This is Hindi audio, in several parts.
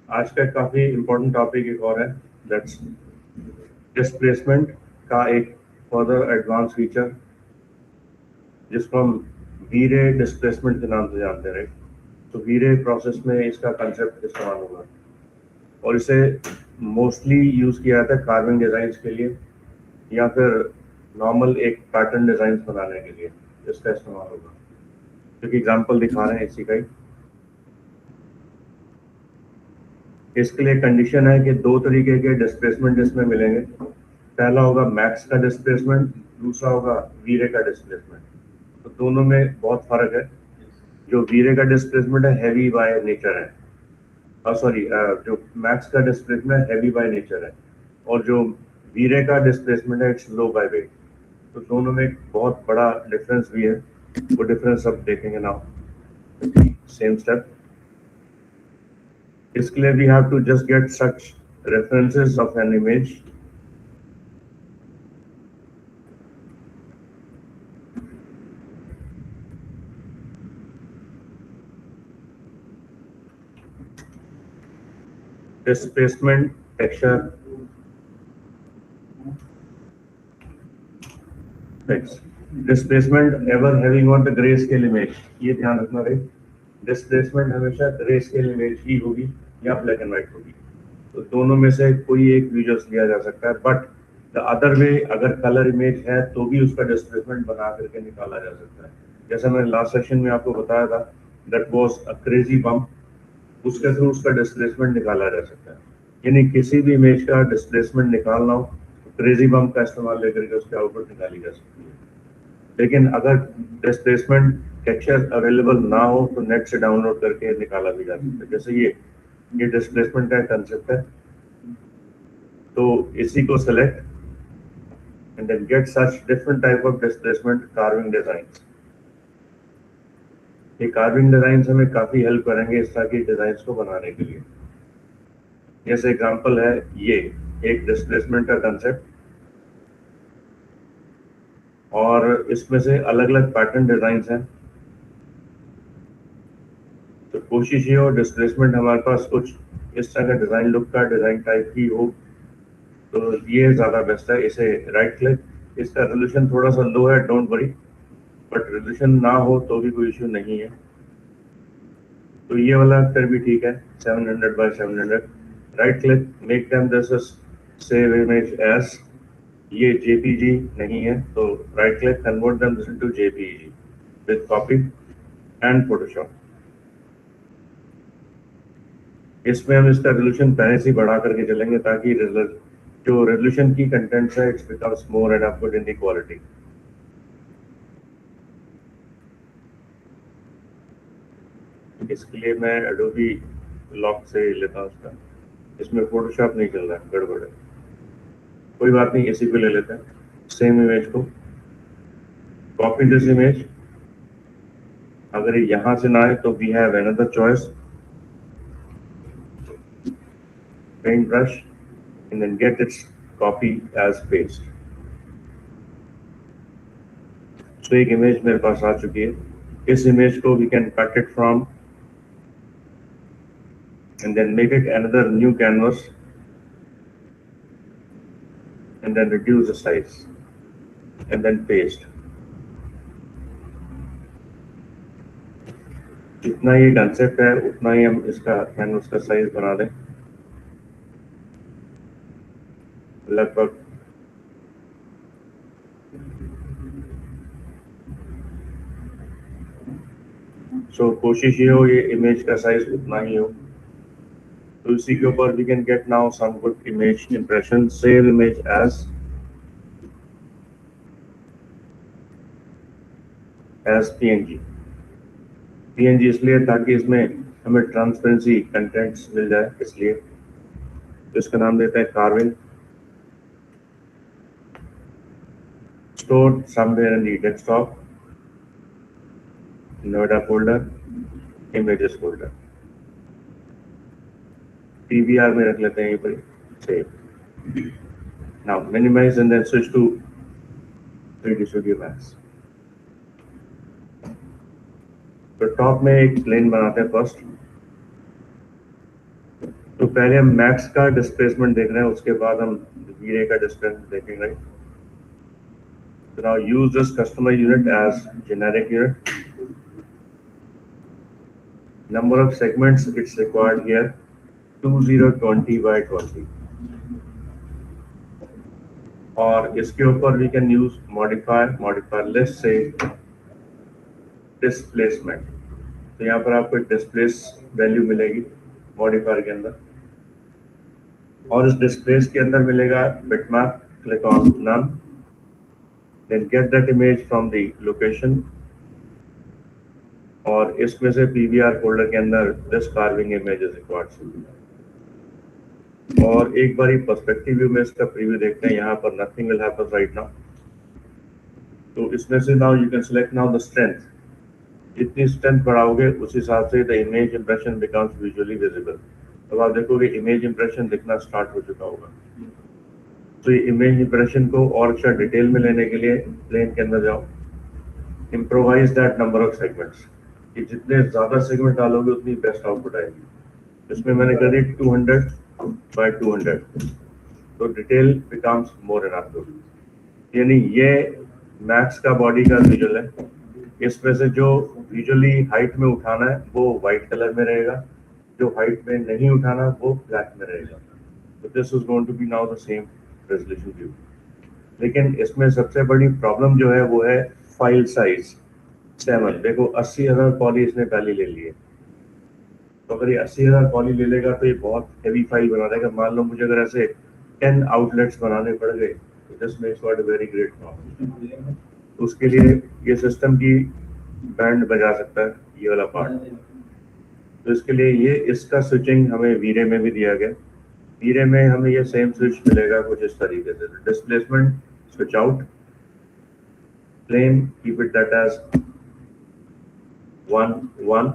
आज का काफी इम्पोर्टेंट टॉपिक एक और है, दैट्स डिस्प्लेसमेंट का एक फर्दर एडवांस फीचर जिसको हम वी-रे डिस्प्लेसमेंट के नाम से जानते हैं। तो वी-रे प्रोसेस में इसका कंसेप्ट इस्तेमाल होगा और इसे मोस्टली यूज किया जाता है कार्विंग डिजाइन के लिए या फिर नॉर्मल एक पैटर्न डिजाइन बनाने के लिए इसका इस्तेमाल होगा। जो कि एग्जाम्पल दिखा रहे हैं इसी का ही। इसके लिए कंडीशन है कि दो तरीके के डिस्प्लेसमेंट इसमें मिलेंगे। पहला होगा मैक्स का डिस्प्लेसमेंट, दूसरा होगा वी-रे का डिस्प्लेसमेंट। तो दोनों में बहुत फर्क है। जो वी-रे का डिस्प्लेसमेंट है हैवी बाय नेचर है, सॉरी जो मैक्स का डिस्प्लेसमेंट हैवी बाय नेचर है और जो वी-रे का डिस्प्लेसमेंट है इट्स लो बाय वेट। तो दोनों में एक बहुत बड़ा डिफरेंस भी है, वो डिफरेंस अब देखेंगे नाउ। Same step. इसके लिए we have to just get such references of an image. Displacement, texture, text. Displacement ever having on the grayscale image, ये ध्यान रखना भाई। Displacement हमेशा grayscale image ही होगी या black and white होगी। तो दोनों में से कोई एक visuals लिया जा सकता है, but the other way अगर color image है तो भी उसका displacement बना करके निकाला जा सकता है। जैसा मैंने last section में आपको बताया था, that was a crazy bump, उसके थ्रू उसका डिस्प्लेसमेंट निकाला जा सकता है। यानी किसी भी इमेज का डिस्प्लेसमेंट निकालना हो तो क्रेजी बम्प का इस्तेमाल लेकर के उसकी आउटपुट निकाली जा सकती है। लेकिन अगर डिस्प्लेसमेंट टेक्सचर अवेलेबल ना हो तो नेट से डाउनलोड करके निकाला भी जा सकता है। जैसे ये डिस्प्लेसमेंट का कंसेप्ट है। तो इसी को select and then get such different type of displacement carving design. ये कार्विंग डिजाइन हमें काफी हेल्प करेंगे इस तरह की डिजाइन को बनाने के लिए। जैसे एग्जांपल है ये एक डिस्प्लेसमेंट का कंसेप्ट और इसमें से अलग अलग पैटर्न डिजाइन हैं। तो कोशिश ये हो डिस्प्लेसमेंट हमारे पास कुछ इस तरह का डिजाइन लुक का डिजाइन टाइप की हो, तो ये ज्यादा बेस्ट है। इसे राइट क्लिक, इसका रेजोल्यूशन थोड़ा सा लो है, डोंट वरी, बट रेजोल्यूशन ना हो तो भी कोई इश्यू नहीं है। तो ये वाला फिर भी ठीक है, 700 by 700। Right click, make them this save image as, ये जेपीजी नहीं है तो right click, convert them this into JPG with copy and Photoshop. इसमें हम इसका रेजोल्यूशन पहले से बढ़ा करके चलेंगे ताकि जो रेजोल्यूशन की कंटेंट्स है it's becomes more and upward in the quality. इसके लिए मैं एडोबी लॉक से लेता हूँ उसका, इसमें फोटोशॉप नहीं चल रहा है, गड़बड़ है। कोई बात नहीं, इसी को ले लेते हैं। सेम इमेज को कॉपी दिस इमेज। अगर ये यहां से ना आए तो we have another choice, paint brush and then get its copy as paste. So एक इमेज मेरे पास आ चुकी है। इस इमेज को we can cut it from and then make it another new canvas and then reduce the size and then paste. जितना ये कंसेप्ट है उतना ही हम इसका कैनवस का साइज बना दें, लगभग कोशिश ये हो ये इमेज का साइज उतना ही हो। तो इसी के ऊपर we can get now some good image impression. Save image as PNG. PNG इसलिए ताकि इसमें हमें ट्रांसपेरेंसी कंटेंट्स मिल जाए, इसलिए तो इसका नाम देते हैं carving. stored somewhere in the desktop, Noida folder, images folder, PVR में रख लेते हैं ये पर, save. Now minimize and then switch to 3D Studio Max. तो टॉप में एक प्लेन बनाते हैं फर्स्ट। तो पहले हम मैक्स का डिस्प्लेसमेंट देख रहे हैं, उसके बाद हम वीरे का डिस्प्लेसमेंट देखेंगे। So now use this customer unit as generic unit. Number of segments it's required here 2020 by 20. और इसके ऊपर we can use modifier list से displacement. तो यहाँ पर आपको एक डिस्प्लेस वैल्यू मिलेगी मॉडिफायर के अंदर, और इस डिस्प्लेस के अंदर मिलेगा bitmap, click on none, then get that image from the location, और इसमें से पीवीआर फोल्डर के अंदर this carving image is required. और एक बार पर्सपेक्टिव व्यू में इसका प्रीव्यू देखते हैं। यहाँ पर nothing will happen right now. तो इसमें से now you can select now the strength, जितनी स्ट्रेंथ बढ़ाओगे उस हिसाब से the image impression becomes visually visible. अब आप देखोगे इमेज इंप्रेशन दिखना स्टार्ट हो चुका होगा। तो ये इमेज इंप्रेशन को और अच्छा डिटेल में लेने के लिए प्लेन के अंदर जाओ, improvise that number of segments, कि जितने ज्यादा सेगमेंट डालोगे उतनी बेस्ट आउटपुट आएगी। इसमें मैंने कर दी 200 by 200, तो detail becomes more an output. यानी ये मैक्स का बॉडी का विजुअल है। इसमें से जो विजुअली हाइट में उठाना है वो व्हाइट कलर में रहेगा, जो हाइट में नहीं उठाना वो ब्लैक में रहेगा। तो this is going to be now the same resolution view. लेकिन इसमें सबसे बड़ी प्रॉब्लम जो है वो है फाइल साइज 7। देखो 80,000 पॉली इसने पहले ले लिए। तो अगर ये 80,000 पॉली ले लेगा तो ये बहुत हैवी फाइल बना देगा। मान लो मुझे अगर ऐसे 10 आउटलेट्स बनाने पड़ गए तो this makes what a very great problem. तो उसके लिए ये सिस्टम की बैंड बजा सकता है ये वाला पार्ट। तो इसके लिए ये इसका स्विचिंग हमें वीरे में भी दिया गया। वीरे में हमें ये सेम स्विच मिलेगा कुछ इस तरीके से, displacement switch out, plane keep it that as 1 1।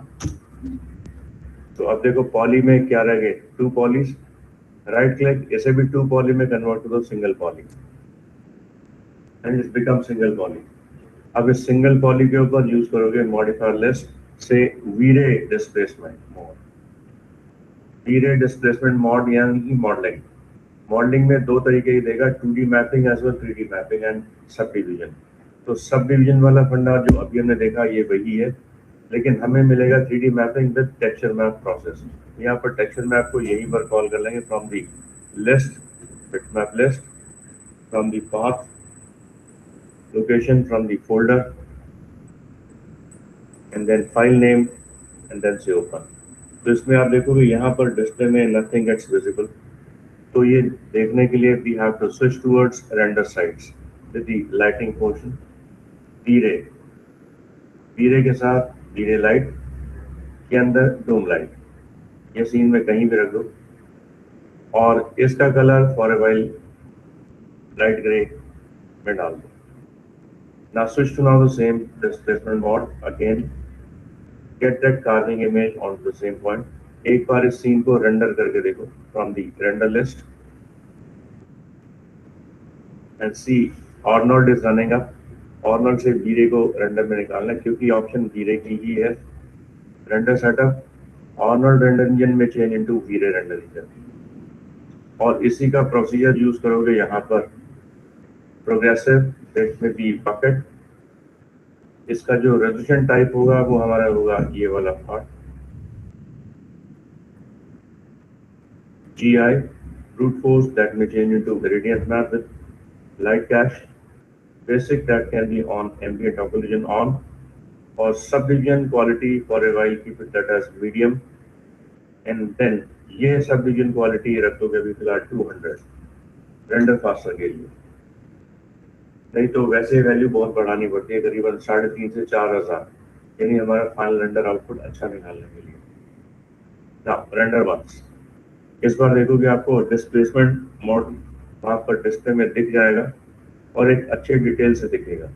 तो अब देखो पॉली में क्या रह गए 2 पॉलीज, राइट क्लिक, इसे भी 2 पॉली में कन्वर्ट कर दो single poly and it become single poly. अब इस सिंगल पॉली के ऊपर यूज करोगे मॉडिफायर लिस्ट से वीरे डिस्प्लेसमेंट मोड। वीरे डिस्प्लेसमेंट मोड यानी कि मॉडलिंग। मॉडलिंग में 2 तरीके की देगा, 2D mapping as well 3D mapping and subdivision. तो सब डिवीजन वाला फंडा जो अभी हमने देखा ये वही है, लेकिन हमें मिलेगा 3D mapping with texture map process. यहाँ पर टेक्सचर मैप को यहीं पर कॉल कर लेंगे from the list, bitmap list, from the path location, from the folder and then file name and then say open. तो इसमें आप देखोगे यहाँ पर डिस्प्ले में नथिंग गेट्स विजिबल। तो ये देखने के लिए we have to switch towards render sites with the lighting portion. V-Ray, V-Ray के साथ वीरे लाइट के अंदर डूम लाइट, ये सीन में कहीं भी रख दो, और इसका colour for a while light grey में डाल दो। Now switch to now the same displacement mode again. Get that carving image onto the same point. एक बार इस सीन को रेंडर करके देखो from the render list and see Arnold is running up. Arnold से वीरे को रेंडर में निकालना है क्योंकि ऑप्शन वीरे की ही है। Render setup Arnold render engine में चेंज इनटू वीरे रेंडर इंजन, और इसी का प्रोसीजर यूज करोगे यहाँ पर प्रोग्रेसिव डेट में भी बकेट। इसका जो रेजोल्यूशन टाइप होगा वो हमारा होगा ये वाला part, GI brute force that may change into gradient map with light cache, basic that can be on ambient occlusion on, or subdivision quality for a while keep it that as medium, and then ये subdivision quality रख दोगे अभी फिलहाल 200 रेंडर फास्टर के लिए। नहीं तो वैसे वैल्यू बहुत बढ़ानी पड़ती है, करीबन 3,500 से 4,000, यानी हमारा फाइनल रेंडर आउटपुट अच्छा निकालने के लिए। नाउ रेंडर बॉक्स, इस बार देखोगे आपको डिस्प्लेसमेंट मोड वहां पर डिस्प्ले में दिख जाएगा और एक अच्छे डिटेल से दिखेगा।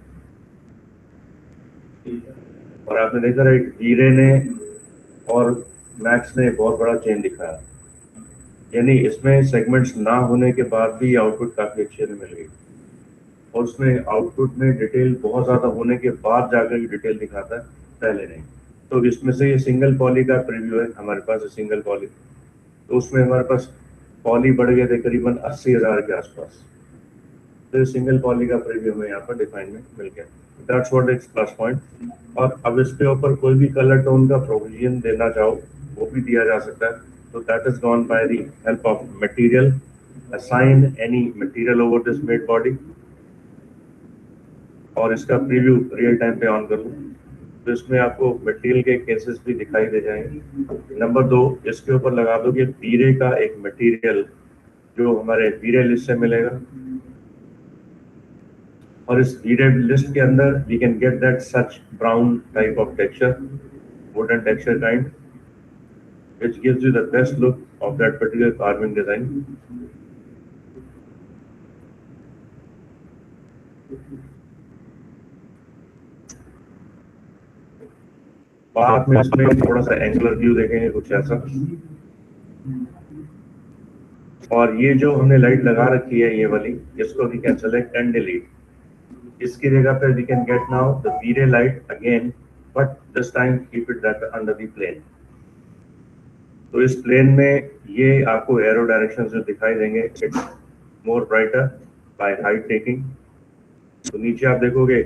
और आपने देखा राइट, वीरे ने और मैक्स ने बहुत बड़ा चेंज दिखाया, यानी इसमें सेगमेंट्स ना होने के बाद भी आउटपुट काफी अच्छे से मिल गई, और उसमें आउटपुट में डिटेल बहुत ज्यादा होने के बाद जाकर ये डिटेल दिखाता है, पहले नहीं। तो इसमें से ये सिंगल पॉली का प्रीव्यू है हमारे पास, सिंगल पॉली तो उसमें हमारे पास पॉली बढ़ गए थे करीबन 80,000 के आसपास। तो सिंगल पॉली का प्रीव्यू हमें यहाँ पर डिफाइन में मिल गया। That's what is plus point. और अब इसके ऊपर कोई भी कलर टोन का प्रोविजन देना चाहो वो भी दिया जा सकता है। तो that is gone by the help of material. Assign any material over this made body, और इसका प्रीव्यू रियल टाइम पे ऑन करूँ तो इसमें आपको मटेरियल के केसेस भी दिखाई दे जाएंगे। नंबर 2, इसके ऊपर लगा दो कि वीरे का एक मटेरियल जो हमारे वीरे लिस्ट से मिलेगा, और इस वीरे लिस्ट के अंदर we can get that such brown type of texture, wooden texture kind, which gives you the best look of that particular carving design. बाद में इसमें थोड़ा सा एंगुलर व्यू देखेंगे कुछ ऐसा। और ये जो हमने लाइट लगा रखी है ये वाली, इसको we can select and delete. इसकी जगह पे we can get now the V-Ray light again, but this time keep it that under the plane. तो इस प्लेन में ये आपको एरो डायरेक्शन जो दिखाई देंगे, it's more brighter by height taking. तो नीचे आप देखोगे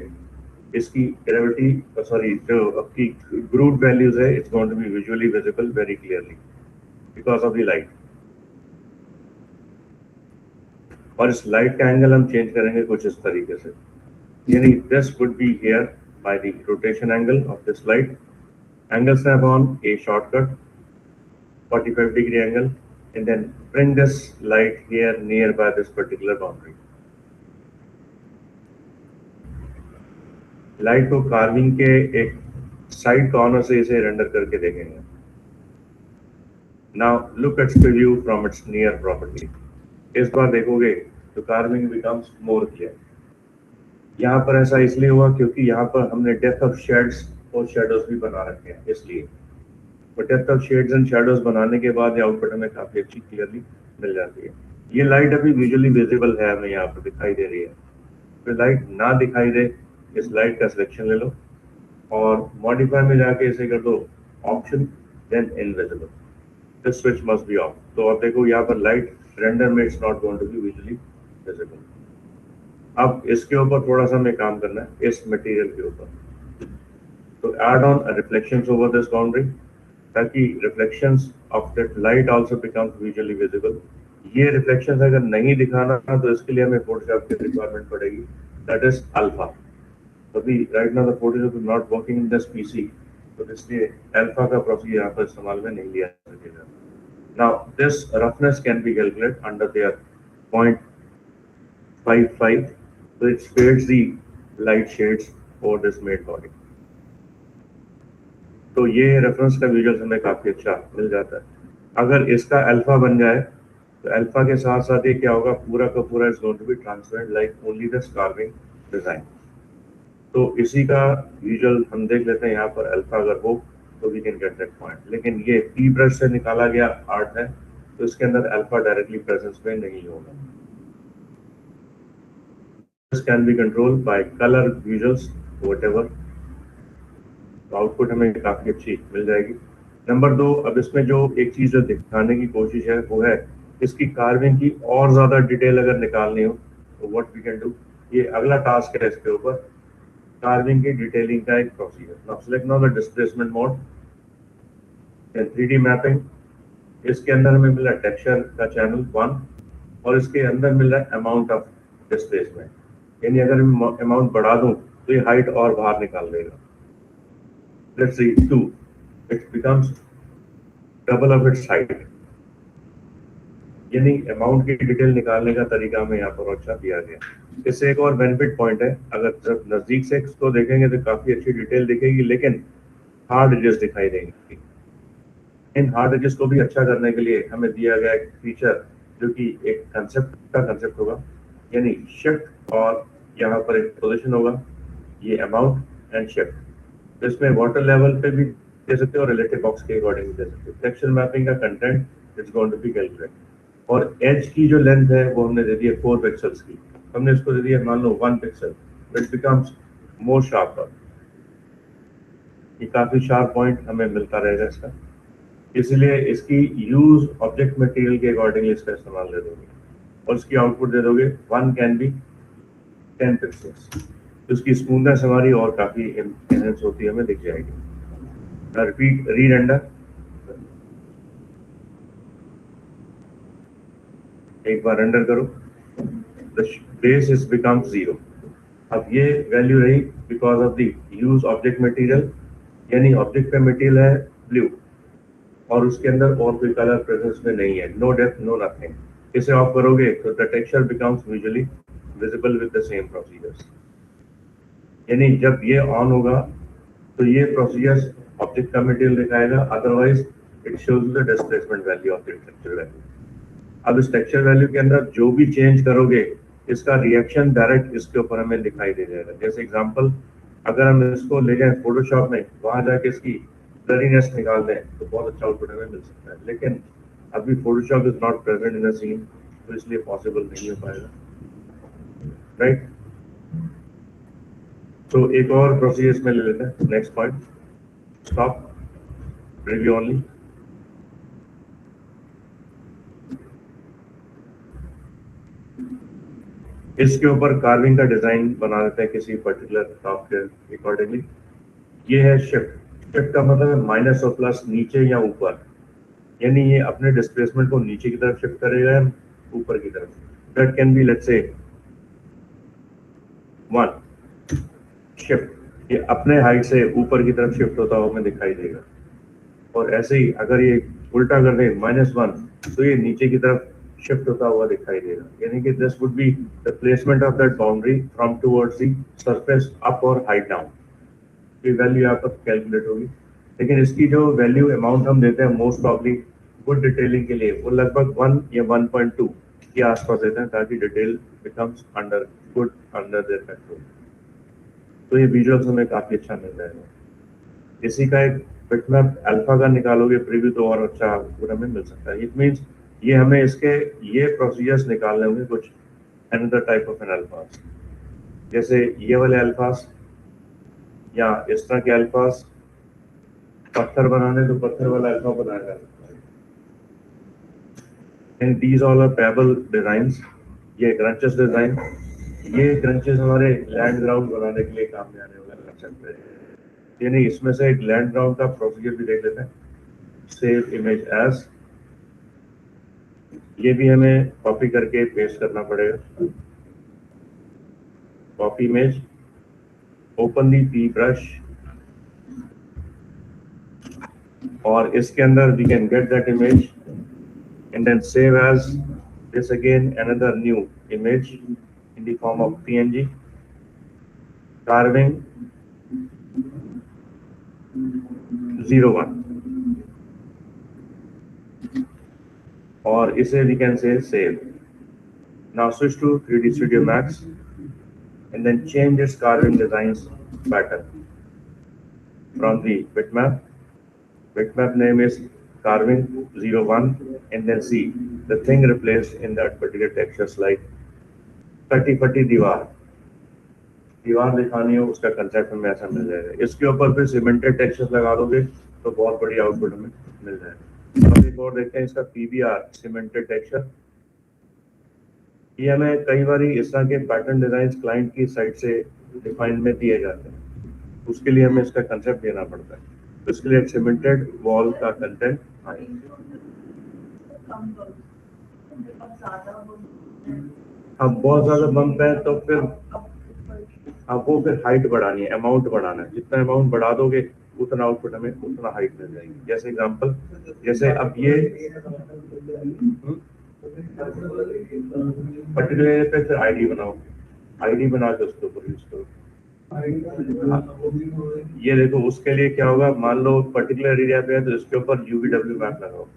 इसकी ग्रेविटी सॉरी जो आपकी ग्रूव वैल्यूज है, it's going to be visually visible very clearly because of the light. और इस लाइट का एंगल हम चेंज करेंगे कुछ इस तरीके से, यानी this would be here by the rotation angle of this light. Angle snap on A shortcut 45 degree angle, and then bring this light here nearby this particular boundary. Light को कार्विंग के एक साइड कॉर्नर से इसे रेंडर करके देखेंगे। Now look at preview from its near property. इस बार देखोगे तो कार्विंग बिकम्स मोर क्लियर। यहाँ पर ऐसा इसलिए हुआ क्योंकि यहाँ पर हमने डेप्थ ऑफ शेड्स और शेडोज भी बना रखे हैं, इसलिए depth of shades and shadows बनाने के बाद ये आउटपुट हमें काफी अच्छी क्लियरली मिल जाती है। ये लाइट अभी विजुअली विजिबल है, हमें यहाँ पर दिखाई दे रही है। तो लाइट ना दिखाई दे, इस लाइट का सिलेक्शन ले लो और मॉडिफाई में जाके इसे कर दो option then invisible, this switch must be off. तो आप देखो यहाँ पर लाइट रेंडर में it's not going to be visually visible. अब इसके ऊपर थोड़ा सा हमें काम करना है इस मटेरियल के ऊपर। तो add on reflections over this boundary ताकि reflections of that light also becomes visually visible. ये रिफ्लेक्शंस अगर नहीं दिखाना तो इसके लिए हमें फोटोशॉप की रिक्वायरमेंट पड़ेगी, दैट इज अल्फा। अभी right now the Photoshop is not working in this PC, तो इसलिए अल्फा का प्रोसीजर यहाँ पर इस्तेमाल में नहीं लिया जाएगा। Now this roughness can be calculate under their 0.55, so it spares the light shades for this made body। तो ये रेफरेंस का विजुअल हमें काफी अच्छा मिल जाता है। अगर इसका अल्फा बन जाए तो अल्फा के साथ साथ ये क्या होगा, पूरा का पूरा is going to be transparent like only the carving design. तो इसी का विजुअल हम देख लेते हैं। यहाँ पर अल्फा अगर हो तो we can get that point, लेकिन ये पी ब्रश से निकाला गया आर्ट है तो इसके अंदर अल्फा डायरेक्टली प्रेजेंस में नहीं होगा। This can be controlled by colour visuals whatever, तो आउटपुट हमें काफी अच्छी मिल जाएगी। नंबर 2, अब इसमें जो एक चीज जो दिखाने की कोशिश है वो है इसकी कार्विंग की और ज्यादा डिटेल अगर निकालनी हो तो व्हाट वी कैन डू, ये अगला टास्क है इसके ऊपर, कार्विंग की डिटेलिंग का एक procedure. Now select now the displacement mode and 3D mapping. इसके अंदर हमें मिल रहा है टेक्सचर का चैनल 1 और इसके अंदर मिल रहा है अमाउंट ऑफ डिस्प्लेसमेंट, यानी अगर मैं अमाउंट बढ़ा दूं तो ये हाइट और बाहर निकाल देगा। Let's see 2, it becomes double of its height, यानी अमाउंट की डिटेल निकालने का तरीका हमें यहाँ पर अच्छा दिया गया। इससे एक और बेनिफिट पॉइंट है, अगर जब नजदीक से इसको देखेंगे तो काफी अच्छी डिटेल दिखेगी, लेकिन हार्ड एजेस दिखाई देंगे। इन हार्ड एजेस को भी अच्छा करने के लिए हमें दिया गया एक फीचर जो कि एक कंसेप्ट होगा, यानी शिफ्ट और यहाँ पर एक पोजिशन होगा, ये अमाउंट एंड शिफ्ट। इसमें वाटर लेवल पे भी दे सकते हो और रिलेटिव बॉक्स के अकॉर्डिंग दे सकते हो। टेक्सचर मैपिंग का content it's going to be calculate, और एज की जो लेंथ है वो हमने दे दी है 4 पिक्सल्स की, हमने इसको दे दिया मान लो 1 pixel, it becomes more sharper. ये काफी शार्प पॉइंट हमें मिलता रहेगा इसका। इसलिए इसकी यूज ऑब्जेक्ट मटेरियल के अकॉर्डिंगली इसका इस्तेमाल दे दोगे और इसकी आउटपुट दे दोगे 1 कैन बी 10 पिक्सल्स। तो उसकी स्मूथनेस हमारी और काफी एनहेंस होती है, हमें दिख जाएगी। रिपीट री रेंडर, एक बार रेंडर करो, द बेस इज बिकम 0। अब ये वैल्यू रही because of the use object material, यानी ऑब्जेक्ट का मटेरियल है ब्लू और उसके अंदर और कोई कलर प्रेजेंस में नहीं है, नो डेप्थ नो नथिंग। इसे ऑफ करोगे तो the texture becomes visually visible with the same procedures. यानी जब ये ऑन होगा तो ये प्रोसीजर्स ऑब्जेक्ट का मटेरियल दिखाएगा, otherwise it shows the displacement value of the texture value. अब इस टेक्सचर वैल्यू के अंदर जो भी चेंज करोगे इसका रिएक्शन डायरेक्ट इसके ऊपर हमें दिखाई दे जाएगा। जैसे एग्जांपल, अगर हम इसको ले जाएं फोटोशॉप में, वहां जाके इसकी ब्लरीनेस निकाल दें तो बहुत अच्छा आउटपुट हमें मिल सकता है, लेकिन अभी Photoshop is not present in the scene, तो इसलिए पॉसिबल नहीं हो पाएगा, राइट। तो एक और प्रोसीजर में ले लेते हैं। Next point, stop, preview only. इसके ऊपर कार्विंग का डिजाइन बना देते हैं किसी पर्टिकुलर टॉप के अकॉर्डिंगली। ये है शिफ्ट। शिफ्ट का मतलब है माइनस और प्लस, नीचे या ऊपर, यानी ये अपने डिस्प्लेसमेंट को नीचे की तरफ शिफ्ट करेगा या ऊपर की तरफ। That can B let's say 1 shift, ये अपने हाइट से ऊपर की तरफ शिफ्ट होता हुआ हमें दिखाई देगा। और ऐसे ही अगर ये उल्टा कर दे -1, तो ये नीचे की तरफ शिफ्ट होता हुआ दिखाई देगा, यानी कि this would be the placement of that boundary from towards the surface up और हाइट डाउन। ये वैल्यू यहाँ पर कैलकुलेट होगी, लेकिन इसकी जो वैल्यू अमाउंट हम देते हैं मोस्ट प्रॉब्ली गुड डिटेलिंग के लिए, वो लगभग 1 या 1.2 के आसपास देते हैं, ताकि detail becomes under good under their control. तो ये विजुअल्स हमें काफी अच्छा मिल जाएगा। इसी का एक बिटमैप अल्फा का निकालोगे प्रीव्यू तो और अच्छा पूरा में मिल सकता है। इट मींस ये हमें इसके ये प्रोसीजर्स निकालने होंगे कुछ अनदर टाइप ऑफ एन अल्फास, जैसे ये वाले अल्फास या इस तरह के अल्फास। पत्थर बनाने तो पत्थर वाला अल्फा बनाया जा सकता है। And these all are pebble designs. ये क्रंचेस डिजाइन, ये क्रंचेस हमारे लैंड ग्राउंड बनाने के लिए काम में आने वाला लग सकते हैं। यानी इसमें से एक लैंड ग्राउंड का प्रोसीजर भी देख लेते हैं। सेव इमेज एज, ये भी हमें कॉपी करके पेस्ट करना पड़ेगा। Copy image, open the P brush, और इसके अंदर we can get that image and then save as this again another new image in the form of PNG, carving 01, और इसे we can say save. Now switch to 3D Studio Max and then change its carving designs pattern from the bitmap. Bitmap name is carving 01, and then see the thing replaced in that particular textures like कटी फटी दीवार दिखानी हो, उसका कंसेप्ट हमें ऐसा मिल जाएगा। इसके ऊपर फिर सीमेंटेड टेक्सचर्स लगा दोगे तो बहुत बढ़िया आउटपुट हमें मिल जाएगा। अब एक और देखते हैं इसका PBR सीमेंटेड टेक्सचर। ये हमें कई बार इस तरह के पैटर्न डिजाइन क्लाइंट की साइड से डिफाइन में दिए जाते हैं, उसके लिए हमें इसका कंसेप्ट देना पड़ता है। तो इसके लिए सीमेंटेड वॉल का कंटेंट अब बहुत ज्यादा बम्प है तो फिर आपको फिर हाइट बढ़ानी है, अमाउंट बढ़ाना है। जितना अमाउंट बढ़ा दोगे उतना आउटपुट हमें उतना हाइट मिल जाएगी। जैसे एग्जांपल, जैसे अब ये पर्टिकुलर पे फिर आईडी बनाओ, आईडी बना के उसके ऊपर यूज करो। ये देखो उसके लिए क्या होगा, मान लो पर्टिकुलर एरिया पे है तो इसके ऊपर UVW मैप लगाओ।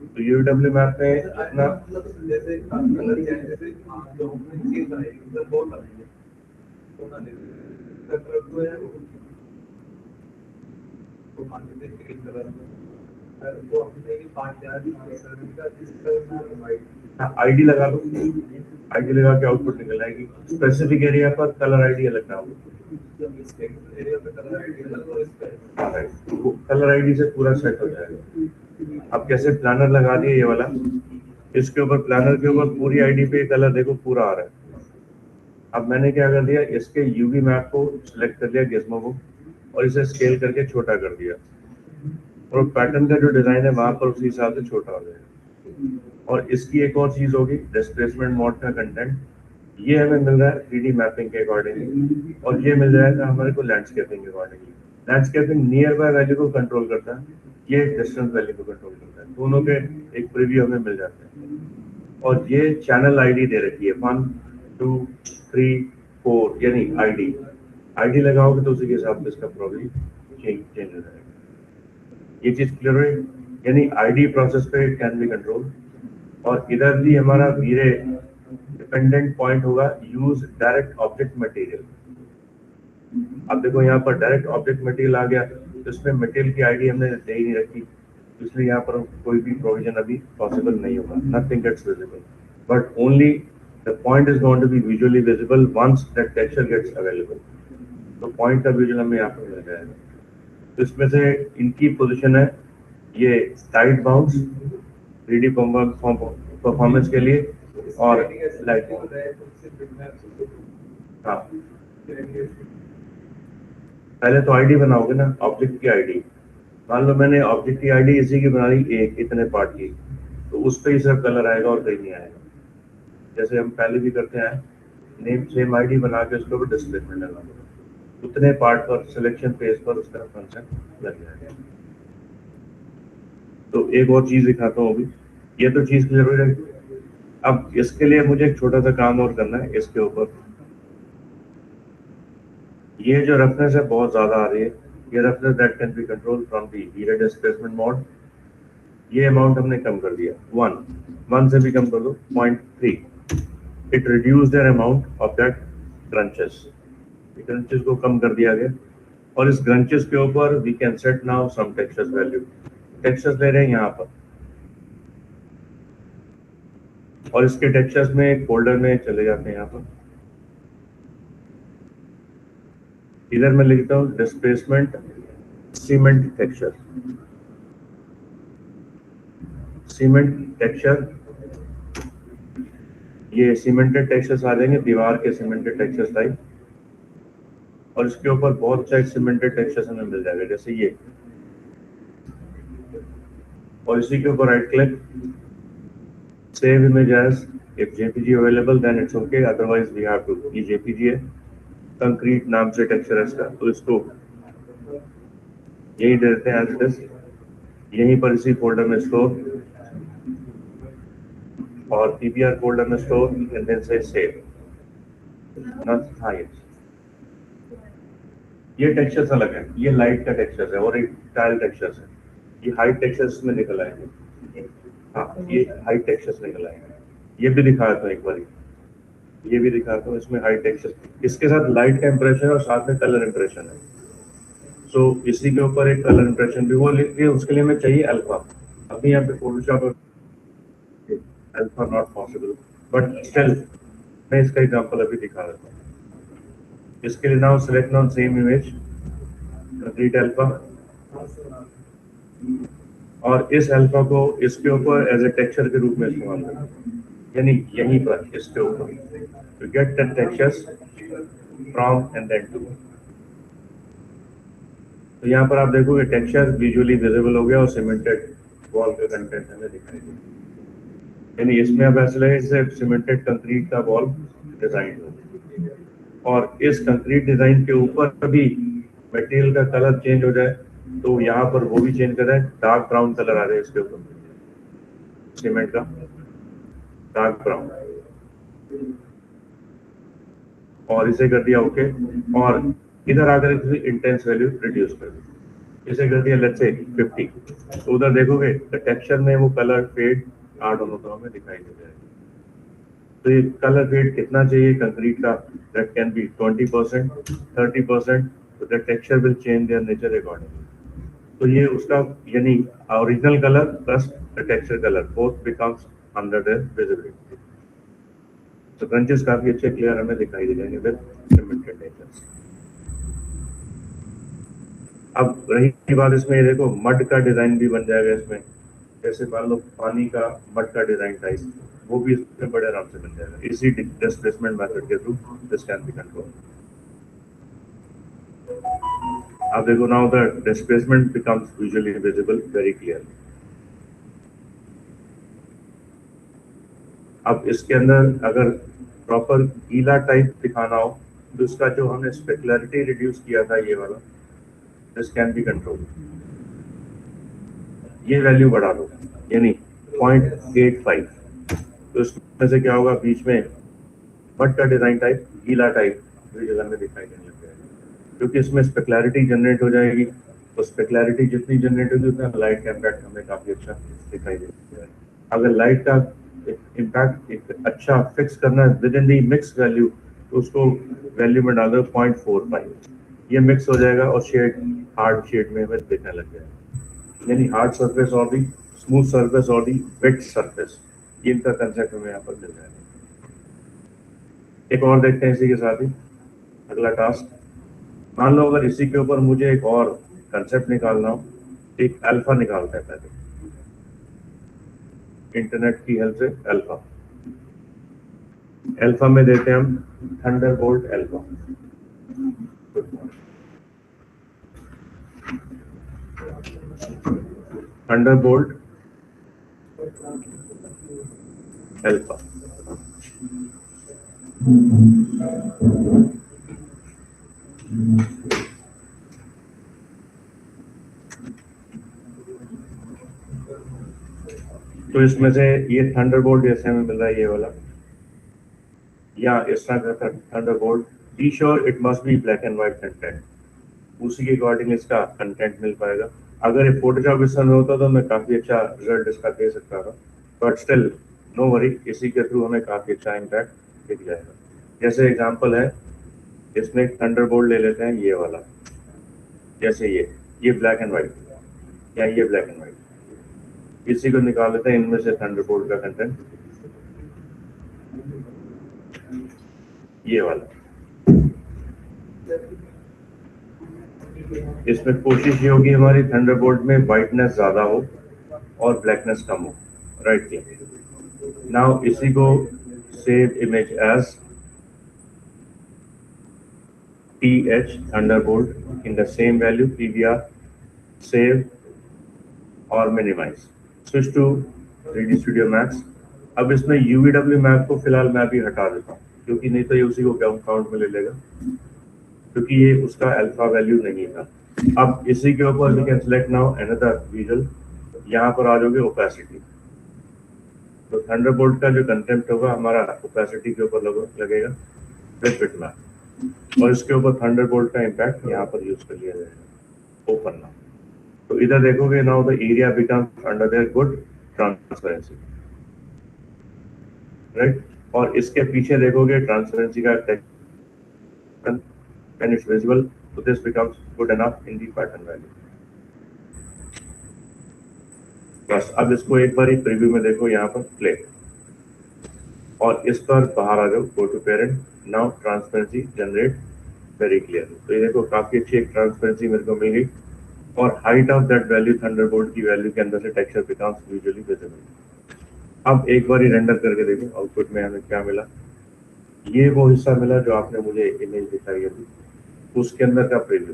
तो UVW मैप में अपना आईडी लगा लो, आईडी लगा के आउटपुट निकल आएगी। स्पेसिफिक एरिया पर कलर आईडी अलग डालो, कलर आईडी से पूरा सेट हो जाएगा। अब कैसे प्लानर लगा दिया ये वाला, इसके ऊपर प्लानर के ऊपर पूरी आईडी पे कलर देखो पूरा आ रहा है। अब मैंने क्या कर दिया, इसके यूवी मैप को सिलेक्ट कर लिया गिज्मो को, और इसे स्केल करके छोटा कर दिया, और पैटर्न का जो डिजाइन है वहां पर उसी हिसाब से छोटा हो जाएगा। और इसकी एक और चीज होगी, डिस्प्लेसमेंट मोड का कंटेंट, ये हमें मिल रहा है 3D मैपिंग के अकॉर्डिंगली, और ये मिल जाएगा हमारे को लैंडस्केपिंग के accordingly. Landscaping near by value को कंट्रोल करता है, ये डिस्टेंस वैल्यू को कंट्रोल करता है, दोनों के एक प्रीव्यू हमें मिल जाते हैं। और ये चैनल आईडी दे रखी है 1 2 3 4, यानी आईडी लगाओगे तो उसी के हिसाब से इसका प्रॉब्लम चेंज हो जाएगा। ये चीज क्लियर है, यानी आईडी प्रोसेस पे कैन बी कंट्रोल। और इधर भी हमारा धीरे डिपेंडेंट पॉइंट होगा यूज डायरेक्ट ऑब्जेक्ट मटेरियल। अब देखो यहाँ पर डायरेक्ट ऑब्जेक्ट मटेरियल आ गया, तो इसमें मटेरियल की आईडी हमने दे ही नहीं रखी, इसलिए यहाँ पर कोई भी प्रोविजन अभी पॉसिबल नहीं होगा। Nothing gets visible, but only the point is going to be visually visible once that texture gets available. तो पॉइंट का विजुअल हमें यहाँ पर मिल जाएगा। तो इसमें से इनकी पोजीशन है ये टाइट बाउंस 3D परफॉर्मेंस के लिए, और लाइट। हाँ, पहले तो आईडी बनाओगे ना, ऑब्जेक्ट की आईडी। मान लो मैंने ऑब्जेक्ट की आईडी इसी की बना ली एक इतने पार्ट की, तो उस पे ही सिर्फ कलर आएगा और कहीं नहीं आएगा। जैसे हम पहले भी करते हैं, नेम सेम आईडी बना के उसके ऊपर डिस्प्लेसमेंट लगा दो, उतने पार्ट पर सिलेक्शन पेज पर उसका फंक्शन लग जाएगा। तो एक और चीज दिखाता हूँ अभी, ये तो चीज क्लियर हो जाएगी। अब इसके लिए मुझे एक छोटा सा काम और करना है इसके ऊपर। ये जो रफनेस है बहुत ज्यादा आ रही है, ये roughness that can B control from the erase displacement mode. ये अमाउंट हमने कम कर दिया, 1 से भी कम कर दो 0.3। It reduce their amount of that grunges, grunges को कम कर दिया गया। और इस ग्रंचेस के ऊपर we can set now some textures value. Textures ले रहे हैं यहाँ पर, और इसके टेक्सचर्स में एक फोल्डर में चले जाते हैं। यहाँ पर इधर मैं लिखता हूँ displacement cement texture, cement texture. ये सीमेंटेड टेक्सचर्स आ जाएंगे, दीवार के सीमेंटेड टेक्सचर्स टाइप, और इसके ऊपर बहुत सारे सीमेंटेड टेक्सचर्स हमें मिल जाएगा, जैसे ये। और इसी के ऊपर right click, save image as, if JPG available then it's okay, otherwise we have to, ये जेपीजी है, कंक्रीट नाम से टेक्सचर है इसका, तो इसको यही दे देते हैं एज इट इज, यहीं पर इसी फोल्डर में स्टोर, और पीपीआर फोल्डर में स्टोर, एंड देन से सेव। हाँ, ये टेक्सचर्स अलग है, ये लाइट का टेक्सचर है और एक टाइल टेक्सचर है। ये हाइट टेक्सचर्स में निकल आएंगे। हाँ, ये हाइट टेक्सचर्स निकल आएंगे। ये भी दिखाता हूँ एक बार, ये भी दिखाता हूँ, इसमें हाइट टेक्सचर, इसके साथ लाइट का इंप्रेशन है और साथ में कलर इंप्रेशन है। सो इसी के ऊपर एक कलर इंप्रेशन भी वो लिख के, उसके लिए हमें चाहिए अल्फा। अभी यहाँ पे Photoshop alpha not possible, but still मैं इसका एग्जांपल अभी दिखा देता हूँ। इसके लिए now select on same image, concrete alpha, और इस अल्फा को इसके ऊपर एज ए टेक्सचर के रूप में इस्तेमाल करना, यानी यहीं पर इसके ऊपर to get the textures from and then to। तो यहाँ पर आप देखोगे टेक्सचर विजुअली विजिबल हो गया और सीमेंटेड वॉल का कंटेंट हमें दिखाई देगा, यानी इसमें अब ऐसा लगे जैसे सीमेंटेड कंक्रीट का वॉल डिजाइन हो। और इस कंक्रीट डिजाइन के ऊपर भी मटेरियल का कलर चेंज हो जाए तो यहाँ पर वो भी चेंज कर रहा है, डार्क ब्राउन कलर आ रहा है इसके ऊपर, सीमेंट का डार्क ब्राउन, और इसे कर दिया ओके। और इधर आकर इसे इंटेंस वैल्यू रिड्यूस कर दी, इसे कर दिया लेट्स से 50। तो उधर देखोगे टेक्सचर में वो कलर फेड दोनों तरह में दिखाई दे जाएगा। तो ये कलर फेड कितना चाहिए कंक्रीट का, दैट कैन बी 20%, 30%, तो the texture will change their nature accordingly. तो ये उसका यानी original colour plus the texture colour both becomes under the visibility. तो क्रंचेस काफी अच्छे क्लियर हमें दिखाई दे जाएंगे विद सीमेंटेड टेक्सचर्स। अब रही बात इसमें, ये देखो मड का डिजाइन भी बन जाएगा इसमें, जैसे मान लो पानी का मट का डिजाइन टाइप, वो भी इसमें बड़े आराम से बन जाएगा इसी डिस्प्लेसमेंट मेथड के through. This can be control. अब देखो now the displacement becomes visually visible very clearly. अब इसके अंदर अगर प्रॉपर गीला टाइप दिखाना हो तो इसका जो हमने स्पेकुलरिटी रिड्यूस किया था ये वाला, दिस कैन बी कंट्रोल। ये वैल्यू बढ़ा दो यानी 0.85, तो इसमें से क्या होगा, बीच में मट का डिजाइन टाइप, गीला टाइप जगह में दिखाई देने लग जाएगा, क्योंकि इसमें स्पेकुलरिटी जनरेट हो जाएगी। तो स्पेकुलरिटी जितनी जनरेट होगी उतना लाइट का इम्पैक्ट हमें काफी अच्छा दिखाई देगा। अगर लाइट का इम्पैक्ट एक अच्छा फिक्स करना है with in the mix value, तो उसको वैल्यू में डाल दो 0.45, ये मिक्स हो जाएगा और शेड हार्ड शेड में हमें दिखने लग जाएगा। यानी हार्ड सरफेस और दी स्मूथ सरफेस और दी वेट सरफेस, ये इनका कंसेप्ट हमें यहाँ पर मिल जाएगा। एक और देखते हैं इसी के साथ ही अगला टास्क। मान लो अगर इसी के ऊपर मुझे एक और कंसेप्ट निकालना हो, एक अल्फा निकालते हैं पहले, इंटरनेट की हेल्प से अल्फा। अल्फा में देते हैं हम थंडरबोल्ट अल्फा। Thunderbolt alpha. तो इसमें से ये थंडरबोल्ट जैसे हमें मिल रहा है ये वाला, या इस तरह का Thunderbolt, be sure it must be black and white content, उसी के अकॉर्डिंग इसका कंटेंट मिल पाएगा। अगर ये फोटोशॉप इस समय होता तो मैं काफी अच्छा रिजल्ट इसका दे सकता था, बट स्टिल नो वरी, इसी के थ्रू हमें काफी अच्छा इम्पैक्ट दिख जाएगा। जैसे एग्जांपल है, इसमें थंडरबोल्ट ले लेते हैं ये वाला, जैसे ये ब्लैक एंड व्हाइट या ये ब्लैक एंड व्हाइट, इसी को निकाल लेते हैं इनमें से थंडरबोल्ट का कंटेंट, ये वाला। इसमें कोशिश ये होगी हमारी थंडरबोल्ट में व्हाइटनेस ज्यादा हो और ब्लैकनेस कम हो, राइट क्लिक। नाउ इसी को save image as TH thunderbolt in the same value PVR, save और minimize, switch to 3D Studio Max. अब इसमें UVW मैप को फिलहाल मैं भी हटा देता हूँ, क्योंकि नहीं तो ये उसी को काउंट में ले लेगा, क्योंकि ये उसका अल्फा वैल्यू नहीं था। अब इसी के ऊपर we can select now another visual, यहाँ पर आ जाओगे ओपेसिटी। तो थंडरबोल्ट का जो कंटेंट होगा हमारा ओपेसिटी के ऊपर लगेगा फिट मैप, और इसके ऊपर थंडरबोल्ट का इम्पैक्ट यहाँ पर यूज कर लिया जाएगा ओपन नाउ। तो इधर देखोगे now the area becomes under their good transparency, right. और इसके पीछे देखोगे ट्रांसपेरेंसी का text when it's visible, so this becomes good enough in the pattern value। बस अब इसको एक बार ही प्रीव्यू में देखो, यहाँ पर प्ले, और इस पर बाहर आ जाओ, go to parent, now transparency generate very clear. तो ये देखो काफी अच्छी एक ट्रांसपेरेंसी मेरे को मिल गई, और height of that value Thunderbolt की वैल्यू के अंदर से टेक्सचर बिकम्स विजुअली विजिबल। अब एक बार ही रेंडर करके देखो आउटपुट में हमें क्या मिला। ये वो हिस्सा मिला जो आपने मुझे इमेज दिखाई अभी, उसके अंदर का प्रीव्यू।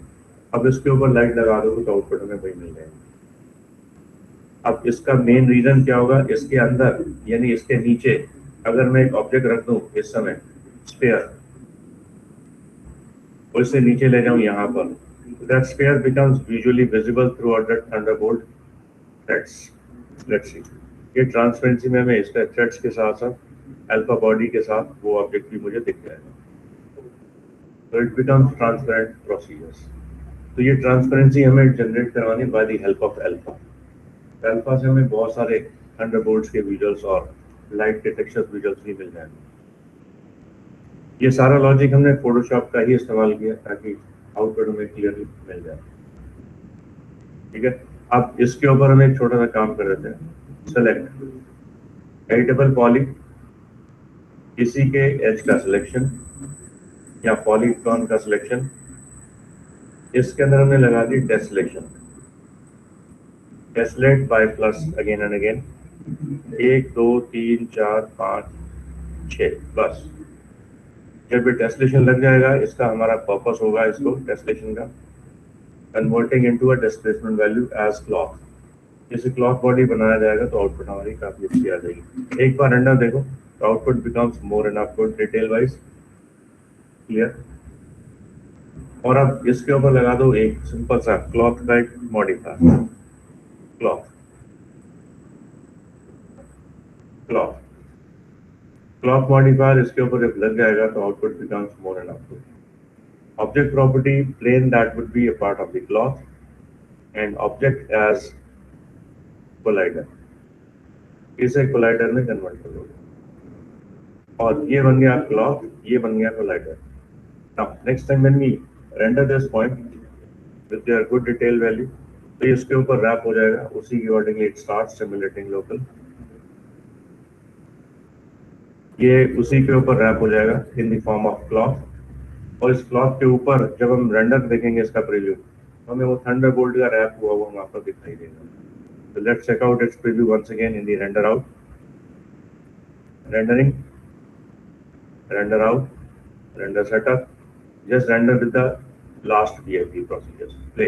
अब इसके ऊपर लाइट लगा दो तो आउटपुट में वही मिल जाएगा। अब इसका मेन रीजन क्या होगा, इसके अंदर यानी इसके नीचे अगर मैं एक ऑब्जेक्ट रख दूं इस समय स्फीयर, और इसे नीचे ले जाऊं यहाँ पर, that sphere becomes visually visible through out that Thunderbolt threads. Let's see, ये ट्रांसपेरेंसी में हमें इसका थ्रेड्स के साथ साथ अल्फा बॉडी के साथ वो ऑब्जेक्ट भी मुझे दिख जाएगा। So it becomes transparent procedures। तो ये ट्रांसपेरेंसी हमें जनरेट करवानी by the help of alpha. Alpha से हमें बहुत सारे थंडरबोल्ट्स के विजुअल्स और लाइट के टेक्सचर विजुअल्स भी मिल जाएंगे। ये सारा लॉजिक हमने फोटोशॉप का ही इस्तेमाल किया ताकि आउटपुट हमें क्लियरली मिल जाए। ठीक है, अब इसके ऊपर हम एक छोटा सा काम कर देते हैं, सेलेक्ट एडिटेबल पॉली, इसी के एज का सिलेक्शन या पॉलीगॉन का सिलेक्शन, इसके अंदर हमने लगा दी test selection. Tessellate by plus again and again, 1 2 3 4 5 6, बस जब ये टेस्लेशन लग जाएगा, इसका हमारा पर्पस होगा इसको टेस्लेशन का converting into a displacement value as clock. जैसे क्लॉक बॉडी बनाया जाएगा तो आउटपुट हमारी काफी अच्छी आ जाएगी। एक बार रेंडर देखो तो output becomes more and output detail wise clear. और अब इसके ऊपर लगा दो एक सिंपल सा clock type modifier, clock clock clock modifier इसके ऊपर जब लग जाएगा तो output becomes more and output. Object property plane that would be a part of the clock and object as collider, इसे collider में convert कर दोगे और ये बन गया clock, ये बन गया collider। Now next time when we render this point with their good detail value, तो इसके ऊपर wrap हो जाएगा, उसी के accordingly it starts simulating local, ये उसी के ऊपर wrap हो जाएगा in the form of clock। और इस क्लॉक के ऊपर जब हम रेंडर देखेंगे इसका प्रीव्यू, तो हमें वो थंडरबोल्ट का रैप हुआ वहां पर दिखाई देगा। तो let's check out its preview once again in the render out, rendering, render out, render setup, just render with the last VIP procedures. Play.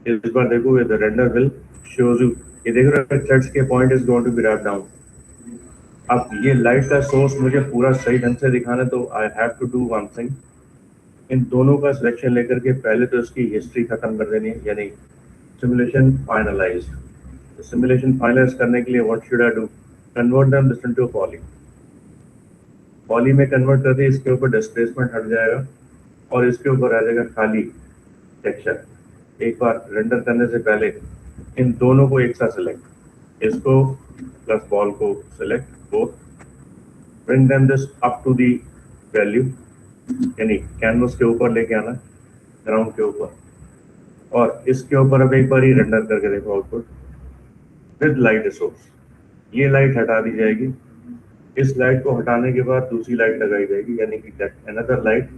इस बार देखो the render will shows you, ये देख रहे हो थ्रेड्स के point is going to be wrap down. अब ये लाइट का सोर्स मुझे पूरा सही ढंग से दिखाना, तो I have to do one thing, इन दोनों का सिलेक्शन लेकर के पहले तो इसकी हिस्ट्री खत्म कर देनी है, यानी सिमुलेशन फाइनलाइज। सिमुलेशन फाइनलाइज करने के लिए what should I do, convert them this into poly. Poly में कन्वर्ट करके इसके ऊपर डिस्प्लेसमेंट हट जाएगा और इसके ऊपर आ जाएगा खाली टेक्सचर। एक बार रेंडर करने से पहले इन दोनों को एक साथ सिलेक्ट, इसको प्लस बॉल को select, both, bring them this up to the value, यानी कैनवस के ऊपर लेके आना, ग्राउंड के ऊपर, और इसके ऊपर अब एक बार ही रेंडर करके देखो आउटपुट विद लाइट सोर्स। ये लाइट हटा दी जाएगी, इस लाइट को हटाने के बाद दूसरी लाइट लगाई जाएगी, यानी कि अनदर लाइट,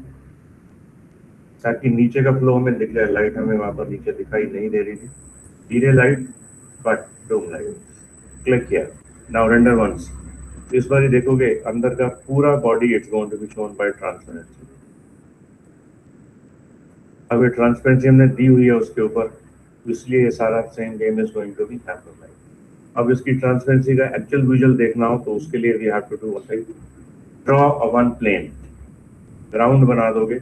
ताकि नीचे का फ्लो हमें दिख जाए। लाइट हमें वहां पर नीचे दिखाई नहीं दे रही थी, धीरे light but doom light. Click किया, नाउ रेंडर वंस। इस बार ही देखोगे अंदर का पूरा body it's going to be shown by transparency. अब ये ट्रांसपेरेंसी हमने दी हुई है उसके ऊपर, इसलिए ये सारा same game is going to be happen. अब इसकी ट्रांसपेरेंसी का एक्चुअल विजुअल देखना हो तो उसके लिए we have to do one thing, draw a one plane, ground बना दोगे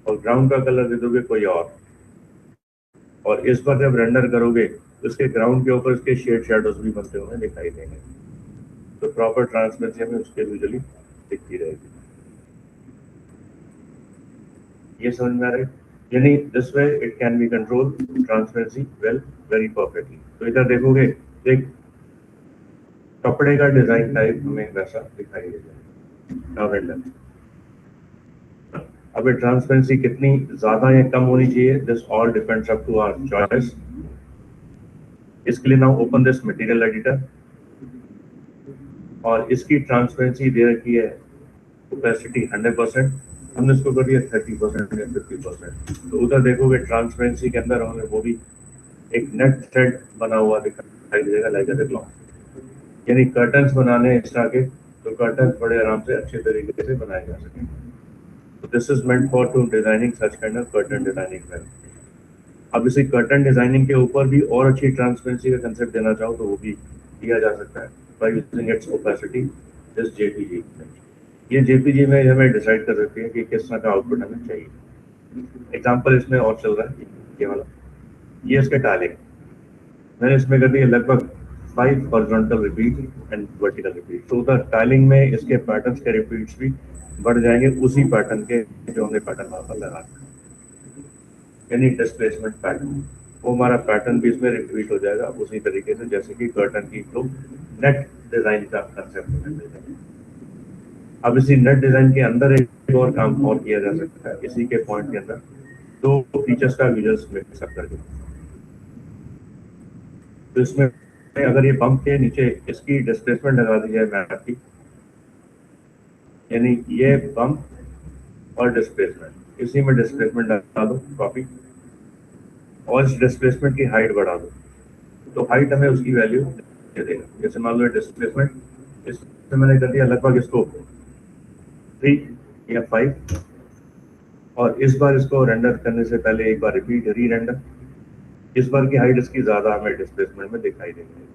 और ग्राउंड का कलर दे दोगे कोई और इस बार जब रेंडर करोगे तो इसके ग्राउंड के ऊपर इसके शेड शैडोज भी बनते हुए दिखाई देंगे, तो प्रॉपर ट्रांसपेरेंसी हमें उसके विजुअली दिखती रहेगी। ये समझ में आ रहा है, यानी this way it can be control transparency well very perfectly. तो इधर देखोगे एक कपड़े का डिजाइन टाइप हमें वैसा दिखाई देगा। नाउ रेंडर, अब ये ट्रांसपेरेंसी कितनी ज्यादा या कम होनी चाहिए, this all depends up to our choice. इसके लिए now open this material editor और इसकी ट्रांसपेरेंसी दे रखी है ओपेसिटी 100%, हमने इसको कर दिया 30% या 50%। तो उधर देखोगे ट्रांसपेरेंसी के अंदर हमें वो भी एक नेट थ्रेड बना हुआ दिखाई देगा लाइक अ क्लॉक, यानी कर्टन्स बनाने इस तरह के, तो कर्टन्स बड़े आराम से अच्छे तरीके से बनाए जा सकें। तो this is meant for to designing such kind of curtain designing. अब इसे कर्टन डिजाइनिंग के ऊपर भी और अच्छी ट्रांसपेरेंसी का कंसेप्ट देना चाहो तो वो भी दिया जा सकता है by using its opacity, this JPG। ये JPG में हमें डिसाइड कर सकते हैं कि किस तरह का आउटपुट हमें चाहिए। एग्जांपल इसमें और चल रहा है ये वाला, ये इसके टाइलिंग मैंने इसमें कर दिया लगभग 5 horizontal repeat and vertical repeat. तो उधर टाइलिंग में इसके पैटर्न्स के रिपीट्स भी बढ़ जाएंगे उसी पैटर्न के जो हमने पैटर्न वहां पर लगा, यानी डिस्प्लेसमेंट पैटर्न, वो हमारा पैटर्न भी इसमें रिपीट हो जाएगा उसी तरीके से जैसे कि कर्टन की फ्लो नेट डिजाइन का कंसेप्ट है। अब इसी नेट डिजाइन के अंदर एक और काम और किया जा सकता है, इसी के पॉइंट के अंदर दो फीचर्स का विजुअल्स मिक्स अप करके। तो इसमें अगर ये बम्प के नीचे इसकी डिस्प्लेसमेंट लगा दी जाए मैप की, यानी ये बम्प और डिस्प्लेसमेंट, इसी में डिस्प्लेसमेंट डाल दो कॉपी और इस डिस्प्लेसमेंट की हाइट बढ़ा दो, तो हाइट हमें उसकी वैल्यू दे देगा। जैसे मान लो डिस्प्लेसमेंट, इसमें मैंने कर दिया लगभग इसको 3 या 5, और इस बार इसको रेंडर करने से पहले एक बार रिपीट री रेंडर। इस बार की हाइट इसकी ज्यादा हमें डिस्प्लेसमेंट में दिखाई देगी।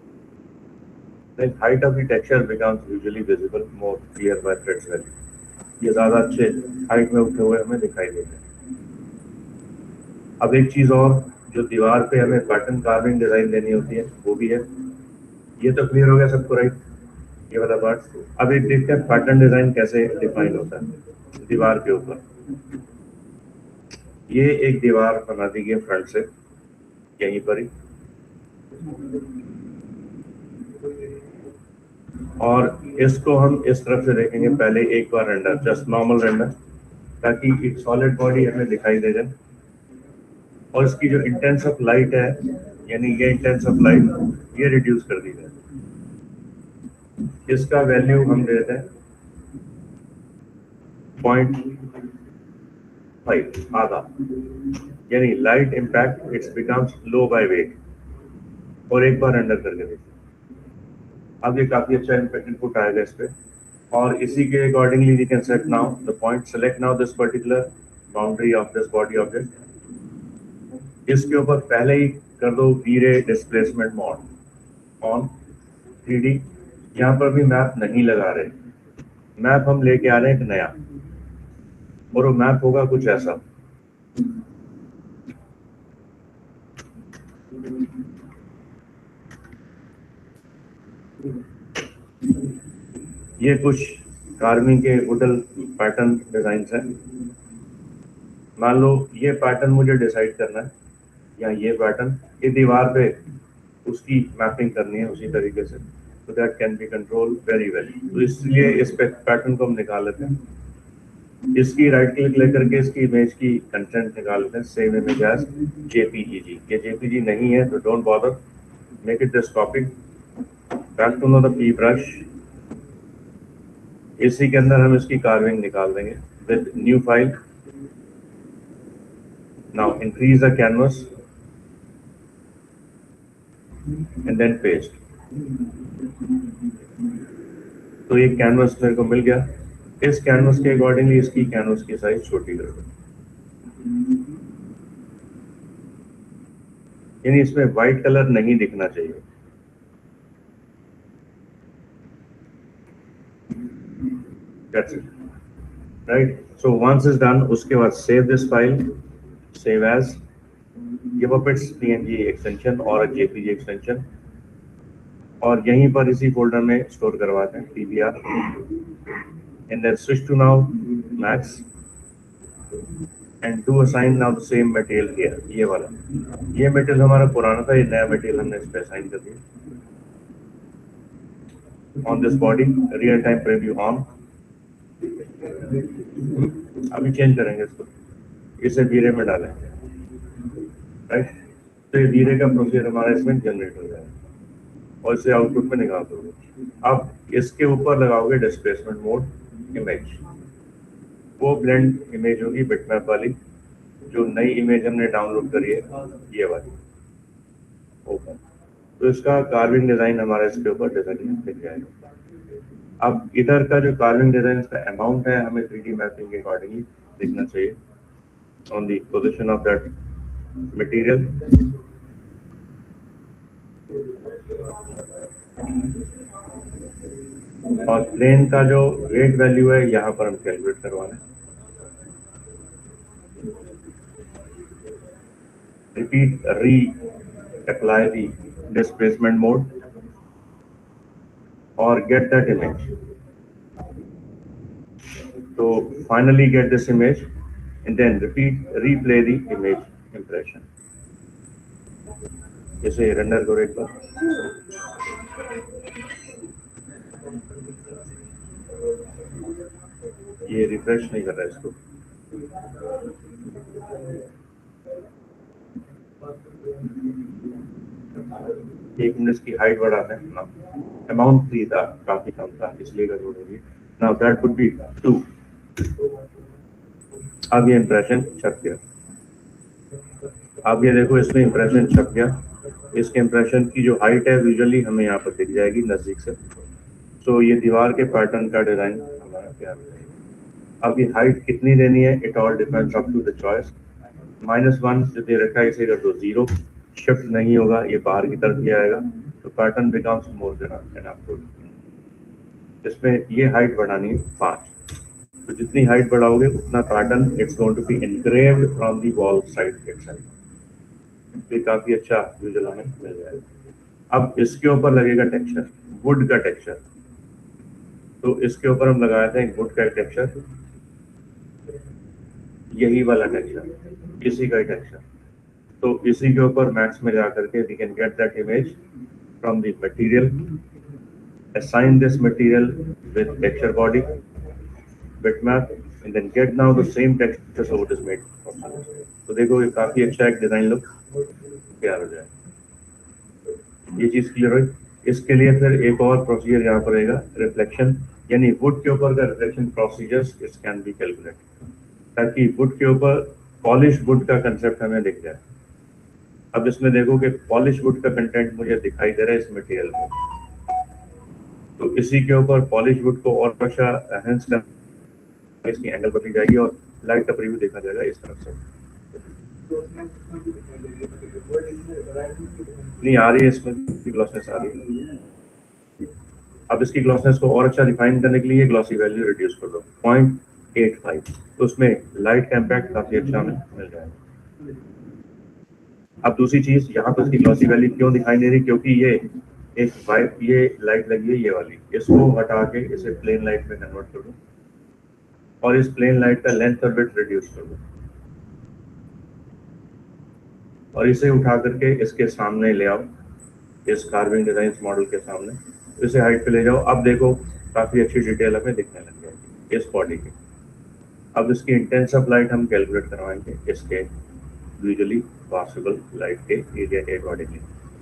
Then height of the texture becomes usually visible more clear by threads value. ये ज्यादा अच्छे हाइट में उठे हुए हमें दिखाई देते हैं। अब एक चीज और, जो दीवार पे हमें पैटर्न कार्विंग डिजाइन देनी होती है वो भी है। ये तो क्लियर हो गया सबको, राइट? ये वाला पार्ट। अब एक देखते हैं पैटर्न डिजाइन कैसे डिफाइन होता है दीवार के ऊपर। ये एक दीवार बना दी गई फ्रंट से, यहीं पर ही, और इसको हम इस तरफ से देखेंगे पहले एक बार रेंडर, जस्ट नॉर्मल रेंडर, ताकि एक सॉलिड बॉडी हमें दिखाई दे जाए। और इसकी जो इंटेंस ऑफ लाइट है, यानी ये इंटेंस ऑफ लाइट ये रिड्यूस कर दी जाए। इसका वैल्यू हम देते हैं 0.5, आधा, यानी light impact it's becomes low by weight. और एक बार रेंडर करके देखिए, अब ये काफी अच्छा इनपुट आएगा इस पे। और इसी के accordingly we can set now the point, select now this particular boundary of this body object. इसके ऊपर पहले ही कर दो वी-रे डिस्प्लेसमेंट मोड ऑन 3D। यहाँ पर भी मैप नहीं लगा रहे, मैप हम लेके आ रहे हैं एक नया, और वो मैप होगा कुछ ऐसा। ये कुछ कार्विंग के वुडल पैटर्न डिजाइन है। मान लो ये पैटर्न मुझे डिसाइड करना है, या ये पैटर्न, ये दीवार पे उसकी मैपिंग करनी है उसी तरीके से, तो that can B control very well. तो इसलिए इस पे पैटर्न को हम निकाल लेते हैं। इसकी राइट क्लिक लेकर के इसकी इमेज की कंटेंट निकाल लेते हैं, सेव इमेज एज जेपीजी। ये जेपीजी नहीं है तो don't bother, make it this copy, back to the P brush. इसी के अंदर हम इसकी कार्विंग निकाल देंगे with new file. Now increase the canvas and then paste. तो ये कैनवस मेरे को मिल गया। इस कैनवस के अकॉर्डिंगली इसकी कैनवस की साइज छोटी कर दो, यानी इसमें व्हाइट कलर नहीं दिखना चाहिए। That's it, right? So once it's done, उसके बाद save this file, save as, give up its PNG extension और a JPG extension, और यहीं पर इसी फोल्डर में स्टोर करवाते हैं PBR, and then switch to now Max and do assign now the same material here। ये वाला, ये मटेरियल हमारा पुराना था, ये नया मटेरियल हमने इस पे असाइन कर दिया। On this body, real time preview on। अभी चेंज करेंगे इसको, इसे वीरे में डालेंगे, राइट? तो ये वीरे का प्रोसीजर हमारा इसमें जनरेट हो जाएगा और इसे आउटपुट में निकाल दोगे। अब इसके ऊपर लगाओगे डिस्प्लेसमेंट मोड इमेज, वो ब्लेंड इमेज होगी बिटमैप वाली, जो नई इमेज हमने डाउनलोड करी है, ये वाली। ओके, तो इसका कार्विंग डिजाइन हमारा इसके ऊपर डिजाइन दिख जाएगा। अब इधर का जो कार्विंग डिजाइन का अमाउंट है, हमें 3D मैपिंग के अकॉर्डिंगली दिखना चाहिए on the position of that material. और प्लेन का जो वेट वैल्यू है यहाँ पर हम कैलकुलेट करवाना है। रिपीट री apply the displacement mode or get that image। So finally get this image and then replay the image impression। इसे रेंडर करो एक बार। ये रिफ्रेश नहीं कर रहा है इसको। एक मिनट की हाइट बढ़ाते हैं ना, अमाउंट 3 था, काफी कम था, इसलिए का जोड़ेंगे। Now that would be 2। अब ये इंप्रेशन छप गया। अब ये देखो इसमें इंप्रेशन छप गया। इसके इंप्रेशन की जो हाइट है विजुअली हमें यहाँ पर दिख जाएगी नजदीक से। तो ये दीवार के पैटर्न का डिजाइन हमारा तैयार हो जाएगा। अब ये हाइट कितनी देनी है, it all depends up to the choice. -1 जो दे रखा है इसे कर दो 0, शिफ्ट नहीं होगा, ये बाहर की तरफ ही आएगा, तो पैटर्न बिकम्स मोर देन आपको। इसमें ये हाइट बढ़ानी है 5। तो जितनी हाइट बढ़ाओगे उतना pattern it's going to be engraved from the wall side itself. ये काफी अच्छा विजुअल हमें मिल जाएगा। अब इसके ऊपर लगेगा टेक्सचर, वुड का टेक्सचर। तो इसके ऊपर हम लगाते हैं वुड का टेक्सचर, यही वाला टेक्सचर, इसी का टेक्सचर। तो इसी के ऊपर मैक्स में जा करके we can get that image from the material, assign this material with texture body, bitmap, and then get now the same texture so it is made from colors. तो देखो ये काफी अच्छा एक डिजाइन लुक तैयार हो जाए। ये चीज क्लियर हुई। इसके लिए फिर एक और प्रोसीजर यहाँ पर रहेगा, रिफ्लेक्शन, यानी वुड के ऊपर का reflection procedures it can be calculated, ताकि वुड के ऊपर पॉलिश वुड का कंसेप्ट हमें दिख जाए। अब इसमें देखो कि पॉलिश वुड का कंटेंट मुझे दिखाई दे रहा है इस मटेरियल में, तो इसी के ऊपर पॉलिश वुड को और अच्छा एनहांस कर इसकी एंगल बदली जाएगी और लाइट का प्रीव्यू देखा जाएगा इस तरफ से। नहीं आ रही है, इसमें ग्लॉसनेस आ रही है। अब इसकी ग्लॉसनेस को और अच्छा डिफाइन करने के लिए ग्लॉसी वैल्यू रिड्यूस कर दो 0.85, तो उसमें लाइट का इम्पैक्ट काफी अच्छा हमें मिल जाएगा। अब दूसरी चीज, यहाँ पर इसकी ग्लॉसी वैल्यू क्यों दिखाई दे रही, क्योंकि ये एक वाइट ये लाइट लगी है ये वाली, इसको हटा के इसे प्लेन लाइट में कन्वर्ट कर दो और इस प्लेन लाइट का लेंथ और विड्थ रिड्यूस कर दो और इसे उठा करके इसके सामने ले आओ, इस कार्विंग डिजाइन मॉडल के सामने, इसे हाइट पे ले जाओ। अब देखो काफी अच्छी डिटेल हमें दिखने लग जाएगी इस बॉडी की। अब इसकी इंटेंस ऑफ लाइट हम कैलकुलेट करवाएंगे इसके विजुअली पॉसिबल लाइट के एरिया के accordingly.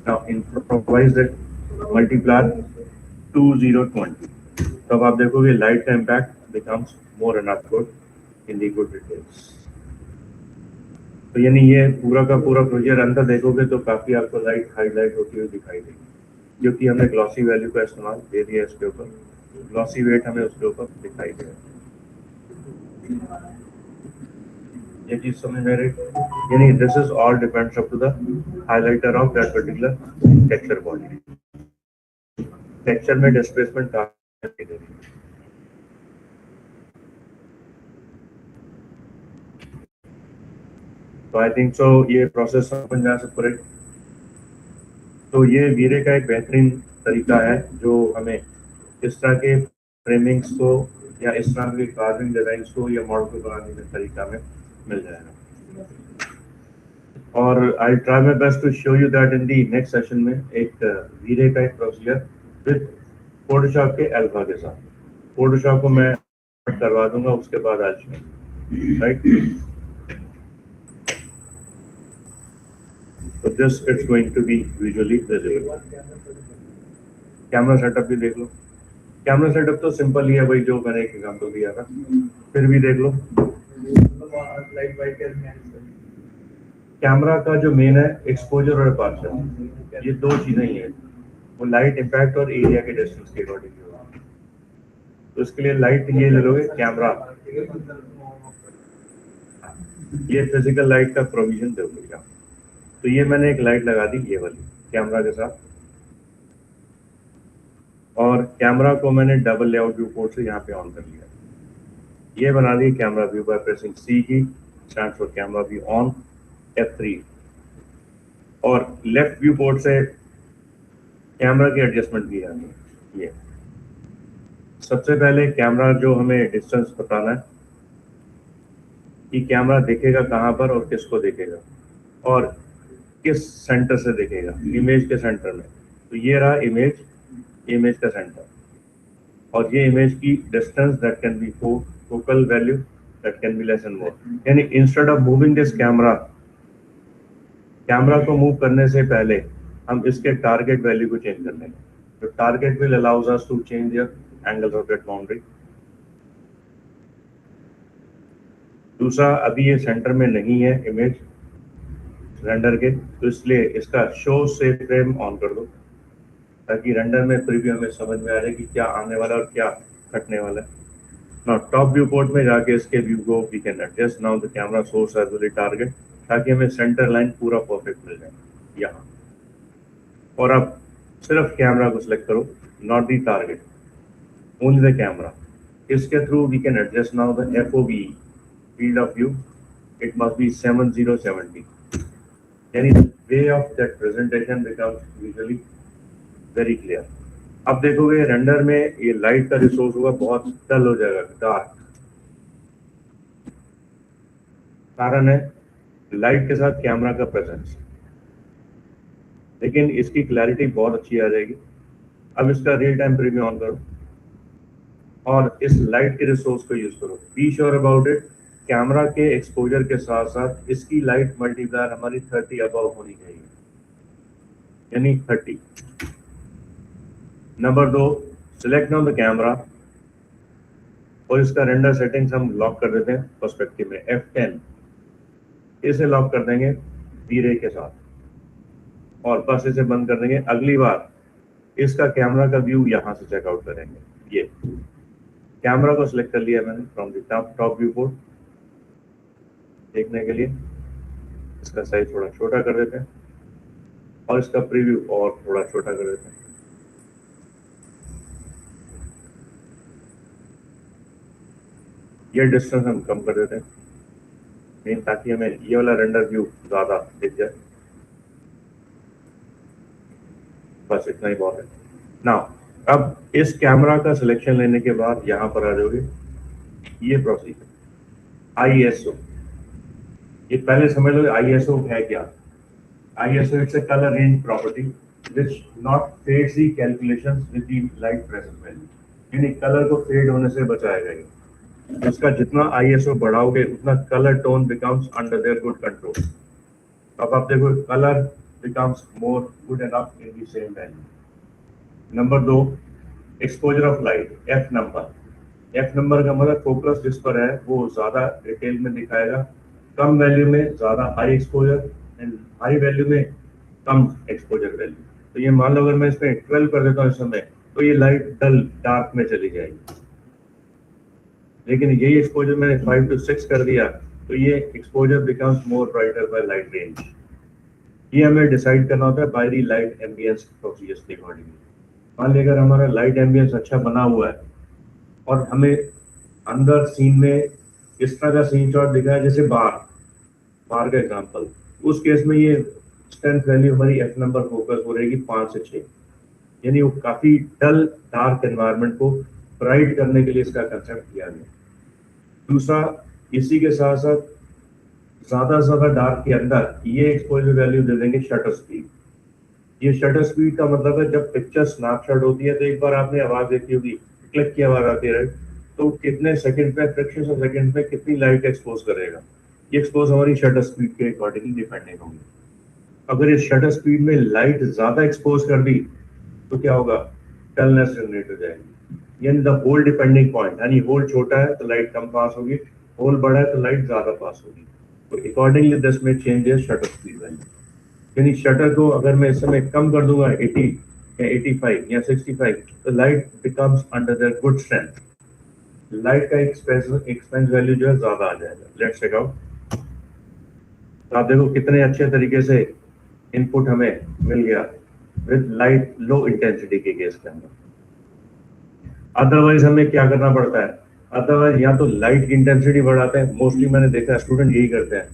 Now improvise that multiply 2020, तब आप देखोगे लाइट का impact becomes more and good in the good details. तो यानी ये पूरा का पूरा प्रोजेक्ट अंदर देखोगे तो काफी आपको लाइट हाईलाइट होती हुई दिखाई देगी, क्योंकि हमने ग्लॉसी वैल्यू का इस्तेमाल दे दिया इसके ऊपर, ग्लॉसी वेट हमें उसके ऊपर दिखाई दे। ये चीज समझ में रही, यानी this is all depends up to the highlighter of that particular texture body. Texture में डिस्प्लेसमेंट काफी दे रही है। तो आई थिंक सो ये प्रोसेस समझ में आ सकता है। तो ये वीरे का एक बेहतरीन तरीका है जो हमें इस तरह के फ्रेमिंग्स को या इस तरह के कार्विंग डिजाइन्स को या मॉडल को बनाने के तरीका में मिल जाएगा। और I try my best to show you that in the next session में एक वीरे का एक प्रोसीजर विद फोटोशॉप के अल्फा के साथ। फोटोशॉप को मैं करवा दूंगा उसके बाद आज में, right. So this it's going to be visually visible. Camera setup भी देख लो। कैमरा सेटअप तो सिंपल ही है, वही जो मैंने एक एग्जांपल दिया था, फिर भी देख लो। कैमरा का जो मेन है एक्सपोजर और अपर्चर, ये दो चीजें ही है, वो लाइट इम्पैक्ट और एरिया के डिस्टेंस के अकॉर्डिंग होगा। तो इसके लिए लाइट ये ले लोगे कैमरा, ये फिजिकल लाइट का प्रोविजन दोगे। तो ये मैंने एक लाइट लगा दी ये वाली कैमरा के साथ, और कैमरा को मैंने डबल लेआउट व्यू पोर्ट से यहाँ पे ऑन कर लिया। ये बना दी कैमरा व्यू बाय प्रेसिंग सी की, stands for camera view on, F3। और लेफ्ट व्यू पोर्ट से कैमरा की एडजस्टमेंट भी है। ये सबसे पहले कैमरा जो हमें डिस्टेंस बताना है कि कैमरा देखेगा कहाँ पर और किसको देखेगा और किस सेंटर से देखेगा, इमेज के सेंटर में। तो ये रहा इमेज, इमेज का सेंटर, और ये इमेज की distance that can be focal value that can be less and more. यानी instead of moving this camera, camera को मूव करने से पहले हम इसके टारगेट वैल्यू को चेंज कर लेंगे। तो target will allows us to change the angles of that boundary. दूसरा, अभी ये सेंटर में नहीं है इमेज, रेंडर के, तो इसलिए इसका शो से फ्रेम ऑन कर दो ताकि रेंडर में प्रीव्यू हमें समझ में आ जाए कि क्या आने वाला और क्या कटने वाला है। नाउ टॉप व्यू पोर्ट में जाके इसके व्यू को we can adjust now the camera source as well target, ताकि हमें सेंटर लाइन पूरा परफेक्ट मिल जाए यहाँ। और अब सिर्फ कैमरा को सिलेक्ट करो, not the target, only the camera. इसके through we can adjust now the FOV, field of view, it must be 7070, यानी way of that presentation becomes visually very clear. अब देखोगे रेंडर में ये लाइट का रिसोर्स होगा बहुत डल हो जाएगा, डार्क। कारण है लाइट के साथ कैमरा का प्रेजेंस, लेकिन इसकी क्लैरिटी बहुत अच्छी आ जाएगी। अब इसका रियल टाइम प्रीव्यू ऑन करो और इस लाइट के रिसोर्स को यूज करो। Be sure about it, camera के एक्सपोजर के साथ साथ इसकी लाइट मल्टीप्लायर हमारी 30 अबव होनी चाहिए, यानी 30। Number 2, select now the camera और इसका रेंडर सेटिंग्स हम लॉक कर देते हैं पर्सपेक्टिव में, F10 इसे लॉक कर देंगे V-ray के साथ और बस इसे बंद कर देंगे। अगली बार इसका कैमरा का व्यू यहां से चेकआउट करेंगे। ये कैमरा को सिलेक्ट कर लिया मैंने from the top view port. देखने के लिए इसका साइज थोड़ा छोटा कर देते हैं और इसका प्रीव्यू और थोड़ा छोटा कर देते हैं। ये डिस्टेंस हम कम कर देते हैं ताकि हमें ये वाला रेंडर व्यू ज्यादा दिख जाए। बस इतना ही बहुत है। नाउ अब इस कैमरा का सिलेक्शन लेने के बाद यहां पर आ जाओगे, ये प्रोसीजर ISO, ये पहले समझ लो ISO है क्या। ISO it's a colour range property which not fades the calculations with the light present value, यानी कलर को फेड होने से बचाएगा ये। इसका जितना ISO बढ़ाओगे उतना colour tone becomes under their good control. अब आप देखो colour becomes more good enough in the same value. Number 2, exposure of light, F number का मतलब फोकस जिस पर है वो ज्यादा डिटेल में दिखाएगा, कम वैल्यू में ज्यादा high exposure and high value में कम एक्सपोजर वैल्यू। तो ये मान लो अगर मैं इसमें 12 कर देता हूँ इस समय, तो ये लाइट डल डार्क में चली जाएगी। लेकिन यही एक्सपोजर मैंने 5 to 6 कर दिया तो ये exposure becomes more brighter by light range. ये हमें डिसाइड करना होता है by the light ambience procedures के अकॉर्डिंग। मान लिया अगर हमारा लाइट एम्बियंस अच्छा बना हुआ है और हमें अंदर सीन में इस तरह का सीन शॉट दिखा है जैसे बाहर का एग्जांपल, उस केस में ये स्ट्रेंथ वैल्यू हमारी F नंबर फोकस हो रहेगी 5 से 6, यानी वो काफी डल डार्क एनवायरनमेंट को ब्राइट करने के लिए इसका कंसेप्ट किया गया। दूसरा, इसी के साथ साथ ज्यादा से ज्यादा डार्क के अंदर ये एक्सपोजर वैल्यू दे देंगे शटर स्पीड। ये शटर स्पीड का मतलब है जब पिक्चर स्नैपशॉट होती है तो एक बार आपने आवाज देखी होगी, क्लिक की आवाज आती है, तो कितने सेकंड में, फ्रैक्शन ऑफ सेकंड में कितनी लाइट एक्सपोज करेगा। ये एक्सपोज हमारी शटर स्पीड के अकॉर्डिंगली डिपेंडिंग होगी। अगर इस शटर स्पीड में लाइट ज्यादा एक्सपोज कर दी तो क्या होगा, डलनेस जनरेट हो जाएगी, यानी द होल डिपेंडिंग पॉइंट, यानी होल छोटा है तो लाइट कम पास होगी, होल बड़ा है तो लाइट ज्यादा पास होगी। तो अकॉर्डिंगली दिस में चेंज है शटर स्पीड वैल्यू। यानी शटर को अगर मैं इस समय कम कर दूंगा 80 या 85 या 65 तो light becomes under the good strength, light का एक्सपेंस वैल्यू जो है ज्यादा आ जाएगा। Let's check out. तो आप देखो कितने अच्छे तरीके से इनपुट हमें मिल गया विद लाइट लो इंटेंसिटी के केस के अंदर। अदरवाइज हमें क्या करना पड़ता है, अदरवाइज या तो लाइट की इंटेंसिटी बढ़ाते हैं, मोस्टली मैंने देखा है स्टूडेंट यही करते हैं,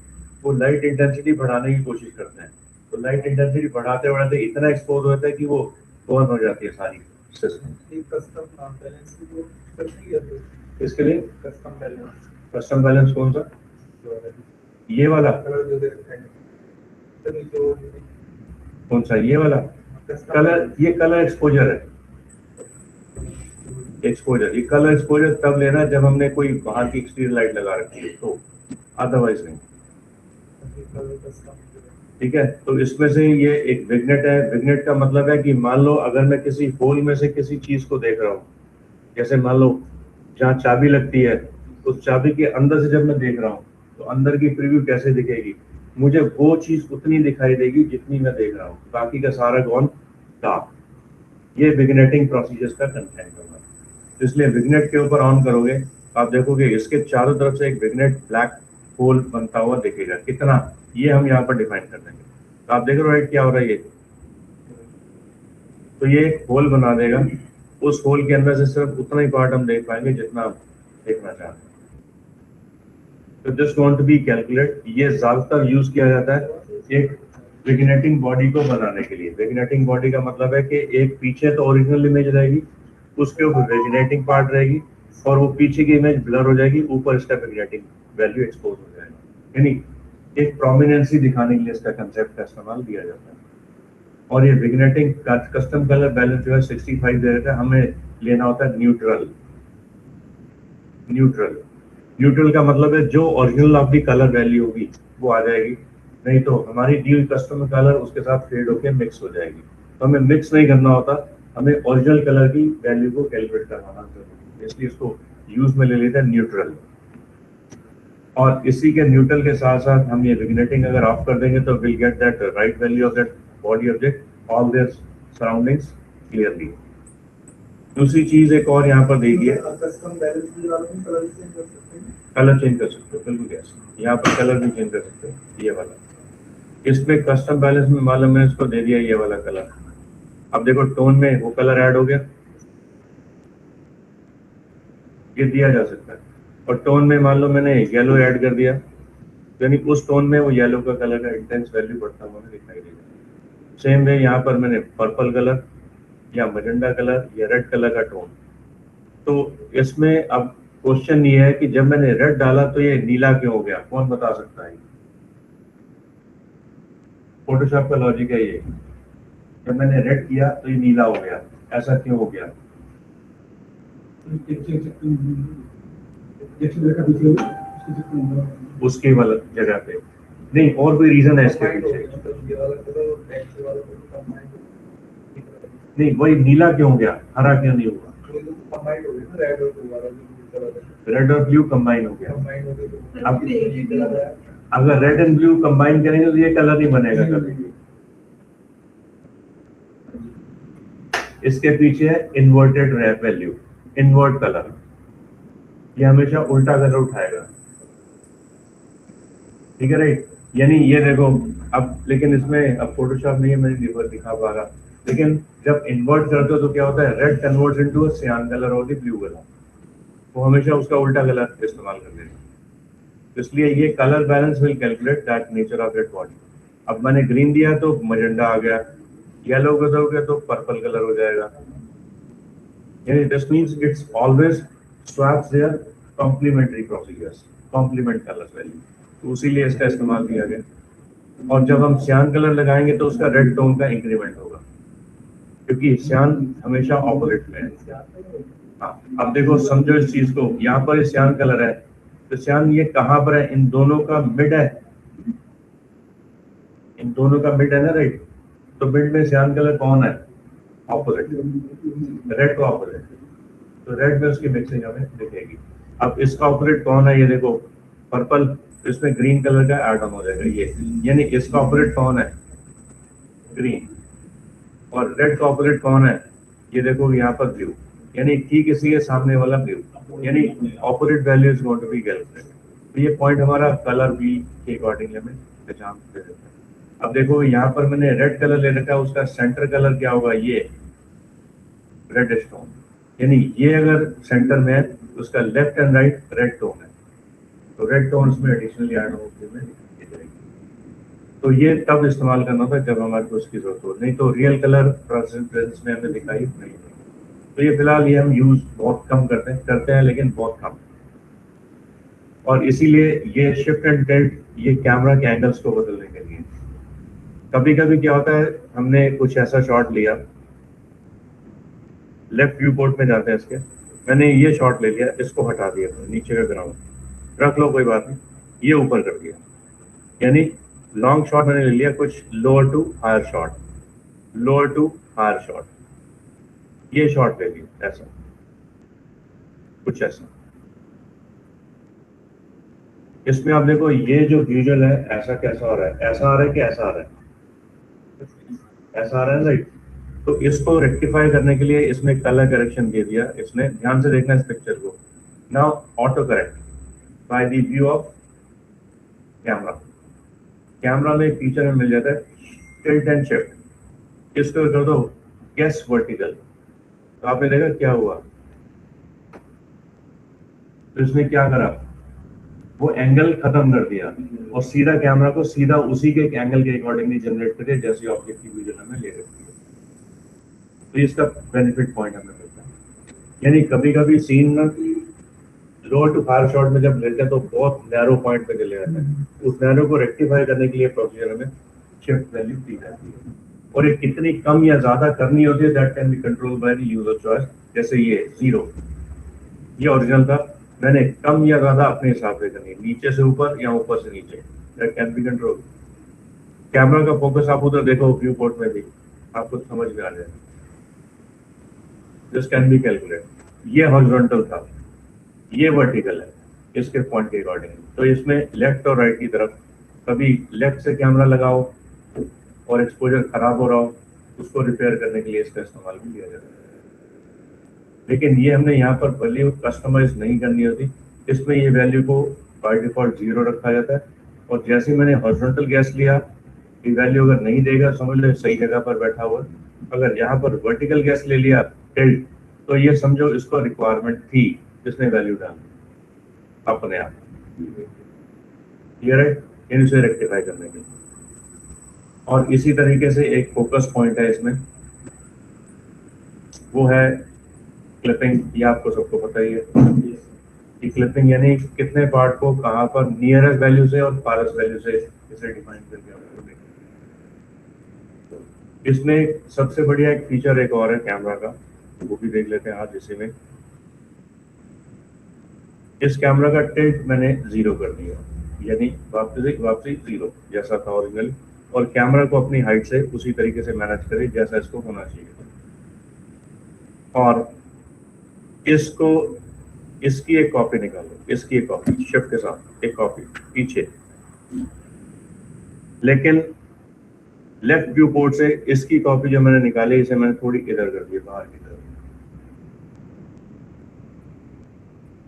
वो लाइट इंटेंसिटी बढ़ाने की कोशिश करते हैं, तो लाइट इंटेंसिटी बढ़ाते बढ़ाते इतना एक्सपोज होता है कि वो बर्न हो जाती है सारी सिस्टम। इसके लिए कस्टम बैलेंस कौन सा, ये वाला कौन सा, ये वाला कलर, ये कलर एक्सपोजर है। एक्सपोजर, ये कलर एक्सपोजर तब लेना जब हमने कोई बाहर की एक्सटीरियर लाइट लगा रखी है, तो अदरवाइज नहीं। ठीक है, तो इसमें से ये एक विग्नेट है। विग्नेट का मतलब है कि मान लो अगर मैं किसी होल में से किसी चीज को देख रहा हूँ, जैसे मान लो जहाँ चाबी लगती है, उस चाबी के अंदर से जब मैं देख रहा हूँ तो अंदर की प्रीव्यू कैसे दिखेगी, मुझे वो चीज उतनी दिखाई देगी जितनी मैं देख रहा हूँ, बाकी का सारा गॉन डार्क। ये विग्नेटिंग प्रोसीजर्स का कंटेंट होगा। तो इसलिए विग्नेट के ऊपर ऑन करोगे, आप देखोगे इसके चारों तरफ से एक विग्नेट ब्लैक होल बनता हुआ दिखेगा। कितना, ये हम यहाँ पर डिफाइन कर देंगे। तो आप देख रहे हो राइट क्या हो रहा है ये, तो ये एक होल बना देगा। उस होल के अंदर से सिर्फ उतना ही पार्ट हम देख पाएंगे जितना हम देखना चाहते हैं। तो just want to be calculate, ये ज्यादातर यूज किया जाता है एक विग्नेटिंग बॉडी को बनाने के लिए। विग्नेटिंग बॉडी का मतलब है कि एक पीछे तो ओरिजिनल इमेज रहेगी, उसके ऊपर विग्नेटिंग पार्ट रहेगी, और वो पीछे की इमेज ब्लर हो जाएगी, ऊपर इसका विग्नेटिंग वैल्यू एक्सपोज हो जाएगा। यानी एक प्रोमिनेंसी दिखाने के लिए इसका कंसेप्ट का इस्तेमाल किया जाता है। और ये विग्नेटिंग कस्टम कलर बैलेंस जो है 65 दे रखा है, हमें लेना होता है न्यूट्रल। न्यूट्रल न्यूट्रल का मतलब है जो original of the colour value होगी वो आ जाएगी, नहीं तो हमारी दी हुई कस्टम कलर उसके साथ फेड होकर मिक्स हो जाएगी। तो हमें मिक्स नहीं करना होता, हमें ओरिजिनल कलर की वैल्यू को कैलकुलेट करवाना जरूरी है, इसलिए इसको यूज में ले लेते हैं न्यूट्रल। और इसी के न्यूट्रल के साथ साथ हम ये विग्नेटिंग अगर ऑफ कर देंगे तो will get that right value of that body object, all there surroundings clearly. दूसरी चीज एक और यहाँ पर देखिए, कलर चेंज कर सकते हो, बिल्कुल यस, यहाँ पर कलर भी चेंज कर सकते हो। ये वाला इसमें कस्टम बैलेंस में मालूम मैंने इसको दे दिया ये वाला कलर। अब देखो टोन में वो कलर ऐड हो गया, ये दिया जा सकता है। और टोन में मान लो मैंने येलो ऐड कर दिया, यानी उस टोन में वो येलो का कलर का इंटेंस वैल्यू बढ़ता हुआ दिखाई देगा। सेम वे यहाँ पर मैंने पर्पल कलर या मजेंडा कलर या रेड कलर का टोन। तो इसमें अब क्वेश्चन ये है कि जब मैंने रेड डाला तो ये नीला क्यों हो गया, कौन बता सकता है? फोटोशॉप का लॉजिक है ये, जब मैंने रेड किया तो ये नीला हो गया, ऐसा क्यों हो गया? उसके वाला जगह पे नहीं, और कोई रीजन है इसके पीछे? नहीं, वही नीला क्यों हो गया, हरा क्यों नहीं हुआ? रेड और ब्लू कंबाइन हो गया। अब अगर रेड एंड ब्लू कंबाइन करेंगे तो ये कलर नहीं बनेगा कभी। इसके पीछे है inverted wrap value, invert colour, ये हमेशा उल्टा कलर उठाएगा। ठीक है राइट, यानी ये देखो अब, लेकिन इसमें अब फोटोशॉप नहीं है, मैं रिवर्स दिखा पा रहा, लेकिन जब इन्वर्ट करते हो तो क्या होता है, रेड कन्वर्ट्स इनटू सियान कलर और ब्लू कलर, वो हमेशा उसका उल्टा कलर इस्तेमाल कर देगा। इसलिए ये colour balance will calculate that nature of that body. अब मैंने ग्रीन दिया तो मजेंडा आ गया, येलो कर दोगे तो पर्पल कलर हो जाएगा। यानी this means it's always swaps their complementary procedures, complement colours value, तो इसीलिए इसका इस्तेमाल किया गया। और जब हम सियान कलर लगाएंगे तो उसका रेड टोन का इंक्रीमेंट होगा, क्योंकि सियान हमेशा ऑपोजिट में है। हाँ, अब देखो समझो इस चीज को, यहाँ पर सियान कलर है, तो सियान ये कहाँ पर है, इन दोनों का मिड है, इन दोनों का मिड है ना राइट, तो मिड में सियान कलर कौन है, ऑपोजिट, रेड का ऑपोजिट, तो रेड में उसकी मिक्सिंग हमें दिखेगी। अब इसका ऑपोजिट कौन है, ये देखो पर्पल, इसमें ग्रीन कलर का एड ऑन हो जाएगा ये, यानी इसका ऑपोजिट कौन है, ग्रीन, और रेड का ऑपोजिट कौन है, ये देखो यहाँ पर ब्लू, यानी ठीक इसी के सामने वाला ब्लू, यानी opposite value is going to be calculated. तो ये पॉइंट हमारा कलर व्हील के अकॉर्डिंगली हमें पहचान दे देता है। अब देखो यहाँ पर मैंने रेड कलर ले रखा है, उसका सेंटर कलर क्या होगा, ये रेड स्टोन, यानी ये अगर सेंटर में है तो उसका left and right red tone है, तो रेड टोन उसमें एडिशनली ऐड होकर में दिखाई देगी। तो ये तब इस्तेमाल करना था जब हमारे को उसकी जरूरत हो, नहीं तो रियल कलर प्रेजेंस में हमें दिखाई नहीं। तो ये फिलहाल ये हम यूज बहुत कम करते हैं लेकिन बहुत कम, और इसीलिए ये शिफ्ट एंड टिल्ट ये कैमरा के एंगल्स को बदलने के लिए। कभी कभी क्या होता है, हमने कुछ ऐसा शॉट लिया, लेफ्ट व्यू पोर्ट में जाते हैं इसके, मैंने ये शॉट ले लिया, इसको हटा दिया, नीचे का ग्राउंड रख लो कोई बात नहीं, ये ऊपर कर दिया, यानी लॉन्ग शॉट मैंने ले लिया, कुछ lower to higher shot, lower to higher shot, ये शॉट ले लिया, ऐसा कुछ ऐसा। इसमें आप देखो ये जो विजुअल है ऐसा कैसा हो रहा है, ऐसा आ रहा है कि ऐसा आ रहा है, ऐसा आ रहा है राइट। तो इसको रेक्टिफाई करने के लिए इसने कलर करेक्शन दे दिया, इसने ध्यान से देखना इस पिक्चर को। Now auto correct by the view of camera, camera में एक फीचर में मिल जाता है टिल्ट एंड शिफ्ट, इसको कर दो गेस वर्टिकल, तो आपने देखा क्या हुआ, तो इसने क्या करा, वो एंगल खत्म कर दिया और सीधा कैमरा को सीधा उसी के एक एंगल के अकॉर्डिंगली जनरेट करके जैसी ऑब्जेक्ट की विजन हमें ले रखी है। तो इसका बेनिफिट पॉइंट हमें मिलता है। यानी कभी कभी सीन ना लोअर टू फार शॉट में जब लेते हैं तो बहुत नैरो पॉइंट पे चले जाते हैं, उस नैरो को रेक्टिफाई करने के लिए प्रोसीजर हमें शिफ्ट वैल्यू दी जाती है, और ये कितनी कम या ज्यादा करनी होती है that can B control by the user choice. जैसे ये 0, ये ओरिजिनल था, मैंने कम या ज्यादा अपने हिसाब से करनी है, नीचे से ऊपर या ऊपर से नीचे, that can B control. Camera का फोकस आप उधर देखो व्यू पोर्ट में भी आपको समझ में आ जाएगा, दिस कैन बी कैलकुलेट। ये हॉरिजॉन्टल था, ये वर्टिकल है इसके पॉइंट के अकॉर्डिंग। तो इसमें लेफ्ट और राइट की तरफ कभी लेफ्ट से कैमरा लगाओ और एक्सपोजर खराब हो रहा हो, उसको रिपेयर करने के लिए इसका इस्तेमाल भी किया जाता है। लेकिन ये हमने यहाँ पर वैल्यू कस्टमाइज नहीं करनी होती, इसमें ये वैल्यू को बाय डिफॉल्ट 0 रखा जाता है, और जैसे मैंने हॉरिजॉन्टल गैस लिया, ये वैल्यू अगर नहीं देगा समझ लो सही जगह पर बैठा हुआ। अगर यहाँ पर वर्टिकल गैस ले लिया टिल्ट, तो ये समझो इसको रिक्वायरमेंट थी, जिसने वैल्यू डाली अपने आप, क्लियर है, इनसे रेक्टिफाई करने के लिए। और इसी तरीके से एक फोकस पॉइंट है इसमें, वो है क्लिपिंग। ये आपको सबको पता ही है कि क्लिपिंग यानी कितने पार्ट को कहां पर नियरेस्ट वैल्यू से और फारेस्ट वैल्यू से इसे डिफाइन करके आपको देखना। इसमें सबसे बढ़िया एक फीचर एक और है कैमरा का, वो भी देख लेते हैं आज इसी में। इस कैमरा का टिल्ट मैंने 0 कर दिया, यानी वापसी 0 जैसा था ओरिजिनल, और कैमरा को अपनी हाइट से उसी तरीके से मैनेज करे जैसा इसको होना चाहिए। और इसको इसकी एक कॉपी निकालो, इसकी एक कॉपी शिफ्ट के साथ एक कॉपी पीछे, लेकिन लेफ्ट व्यू पोर्ट से इसकी कॉपी जो मैंने निकाली इसे मैंने थोड़ी इधर कर दी, बाहर की तरफ,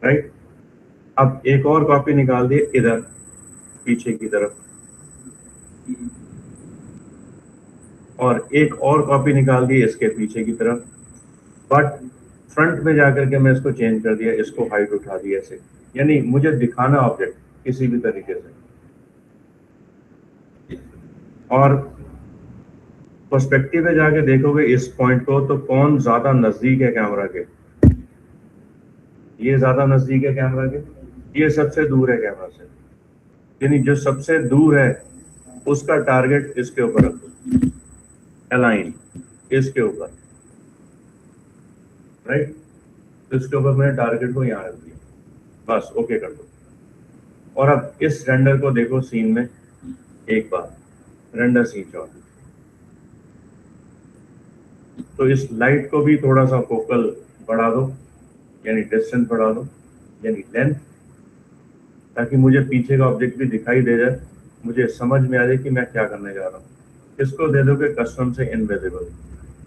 राइट। अब एक और कॉपी निकाल दी इधर पीछे की तरफ, और एक और कॉपी निकाल दी इसके पीछे की तरफ, बट फ्रंट में जाकर के मैं इसको चेंज कर दिया, इसको हाइट उठा दी ऐसे, यानी मुझे दिखाना ऑब्जेक्ट किसी भी तरीके से। और पर्सपेक्टिव में जाके देखोगे इस पॉइंट को तो कौन ज्यादा नजदीक है कैमरा के, ये ज्यादा नजदीक है कैमरा के, ये सबसे दूर है कैमरा से, यानी जो सबसे दूर है उसका टारगेट इसके ऊपर रख दो, अलाइन इसके ऊपर, राइट। तो इसके ऊपर मैंने टारगेट को यहाँ रख दिया, बस ओके कर दो। और अब इस रेंडर को देखो सीन में एक बार, रेंडर सीन शॉट, तो इस लाइट को भी थोड़ा सा फोकल बढ़ा दो, यानी डिस्टेंस बढ़ा दो, यानी लेंथ, ताकि मुझे पीछे का ऑब्जेक्ट भी दिखाई दे जाए, मुझे समझ में आ जाए कि मैं क्या करने जा रहा हूँ। इसको दे दोगे कस्टम से इनविजिबल,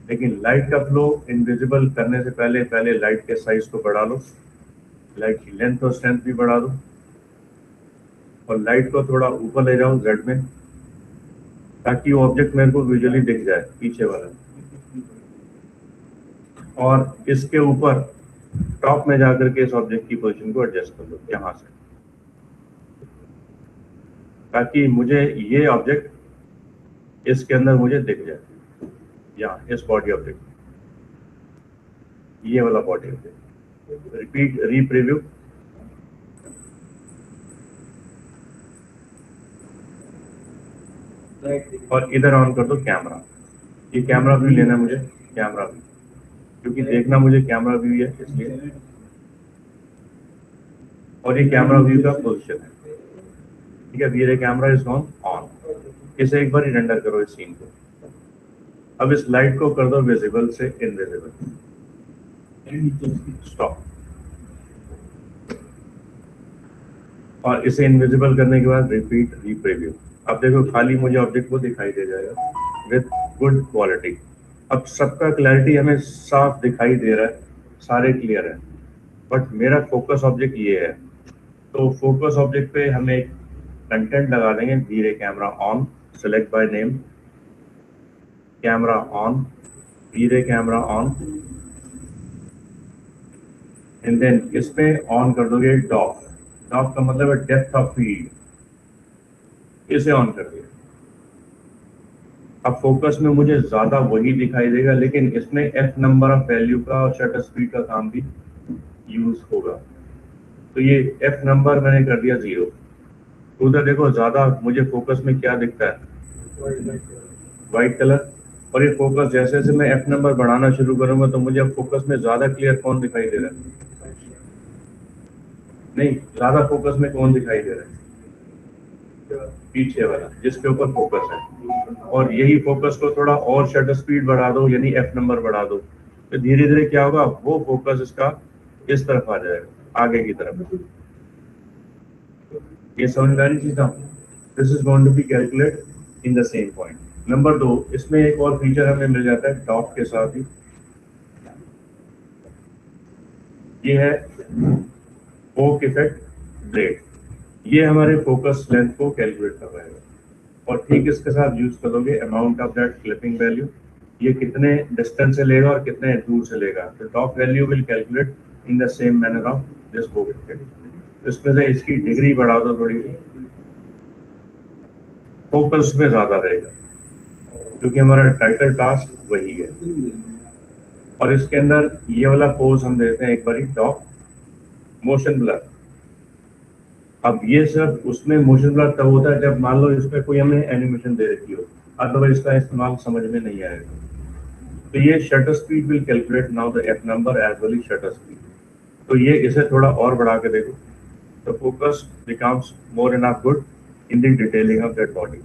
लेकिन लाइट का फ्लो इनविजिबल करने से पहले लाइट के साइज को बढ़ा लो, लाइट की लेंथ और स्ट्रेंथ भी बढ़ा दो, और लाइट को थोड़ा ऊपर ले जाओ जेड में, ताकि वो ऑब्जेक्ट मेरे को विजुअली दिख जाए पीछे वाला। और इसके ऊपर टॉप में जाकर के इस ऑब्जेक्ट की पोजीशन को एडजस्ट कर लो यहां से, ताकि मुझे ये ऑब्जेक्ट इसके अंदर मुझे दिख जाए, यहाँ इस बॉडी ऑब्जेक्ट, ये वाला बॉडी ऑब्जेक्ट। रिपीट रीप्रीव्यू, और इधर ऑन कर दो कैमरा, ये कैमरा व्यू लेना है मुझे, कैमरा व्यू, क्योंकि देखना मुझे कैमरा व्यू है इसलिए, और ये कैमरा व्यू का पोजीशन है, ठीक है। ये कैमरा इज ऑन, इसे एक बार ही रेंडर करो इस सीन को। अब इस लाइट को कर दो विजिबल से इनविजिबल, स्टॉप। और इसे इनविजिबल करने के बाद रिपीट रीप्रीव्यू। अब देखो खाली मुझे ऑब्जेक्ट वो दिखाई दे जाएगा विद गुड क्वालिटी। अब सबका क्लैरिटी हमें साफ दिखाई दे रहा है, सारे क्लियर है, बट मेरा फोकस ऑब्जेक्ट ये है। तो फोकस ऑब्जेक्ट पे हमें एक कंटेंट लगा देंगे, धीरे camera on, select by name, camera on, धीरे कैमरा ऑन, एंड देन इसमें ऑन कर दोगे डॉक। डॉक का मतलब है डेप्थ ऑफ फील्ड, इसे ऑन कर दिया। अब फोकस में मुझे ज्यादा वही दिखाई देगा, लेकिन इसमें एफ नंबर ऑफ वैल्यू का और शटर स्पीड का काम भी यूज होगा। तो ये एफ नंबर मैंने कर दिया 0। तो उधर देखो ज्यादा मुझे फोकस में क्या दिखता है, व्हाइट कलर। और ये फोकस जैसे जैसे मैं एफ नंबर बढ़ाना शुरू करूंगा तो मुझे अब फोकस में ज्यादा क्लियर कौन दिखाई दे रहा है, नहीं ज्यादा फोकस में कौन दिखाई दे रहा है, पीछे वाला जिसके ऊपर फोकस है। और यही फोकस को थोड़ा और शटर स्पीड बढ़ा दो, यानी एफ नंबर बढ़ा दो, तो धीरे धीरे क्या होगा, वो फोकस इसका इस तरफ आ जाएगा, आगे की तरफ। ये समझ आ रही चीज ना। This is going to be calculate in the same point. Number 2, इसमें एक और फीचर हमें मिल जाता है डॉट के साथ ही, ये है पोक इफेक्ट ब्लेड। ये हमारे फोकस लेंथ को कैलकुलेट कर रहा है। और ठीक इसके साथ यूज करोगे amount of that clipping value, ये कितने डिस्टेंस से लेगा और कितने दूर से लेगा। तो top value will calculate in the same manner of this पोक इफेक्ट। इसमें से इसकी डिग्री बढ़ा दो थोड़ी सी, फोकस में ज्यादा रहेगा, क्योंकि हमारा टाइटल टास्क वही है। और इसके अंदर ये वाला पोज हम देते हैं एक बार, टॉप मोशन ब्लर। अब ये सब उसमें मोशन ब्लर तब होता है जब मान लो इसमें कोई हमें एनिमेशन दे रखी हो, अदरवाइज इसका इस्तेमाल समझ में नहीं आएगा। तो ये shutter speed will calculate now the F number as well shutter speed. तो ये इसे थोड़ा और बढ़ा के देखो, तो focus becomes more enough good in the detailing of that body.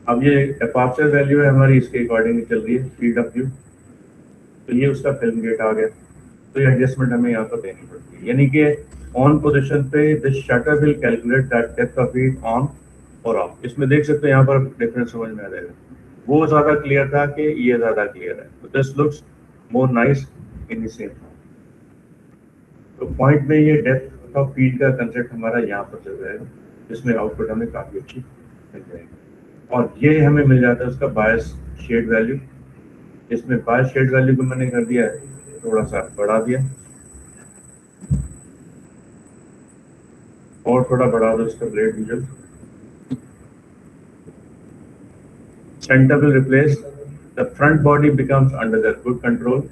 अब ये अपर्चर वैल्यू है हमारी, इसके अकॉर्डिंग चल रही है फील्ड ऑफ व्यू। तो ये उसका फिल्म गेट आ गया। तो ये एडजस्टमेंट हमें यहाँ पर देनी पड़ती है, यानी कि ऑन पोजीशन पे this shutter will calculate that depth of field on और ऑफ। इसमें देख सकते हैं यहाँ पर डिफरेंस समझ में आ जाएगा, वो ज्यादा क्लियर था कि ये ज्यादा क्लियर है। तो this looks more nice in the same. तो पॉइंट में ये डेप्थ ऑफ फील्ड का कंसेप्ट हमारा यहाँ पर चल जाएगा, जिसमें आउटपुट हमें काफी अच्छी मिल जाएगी। और ये हमें मिल जाता है उसका बायस शेड वैल्यू। इसमें बायस शेड वैल्यू को मैंने कर दिया है, थोड़ा सा बढ़ा दिया, और थोड़ा बढ़ा दो इसका blade visual. Center will replace, the front body becomes under the good control,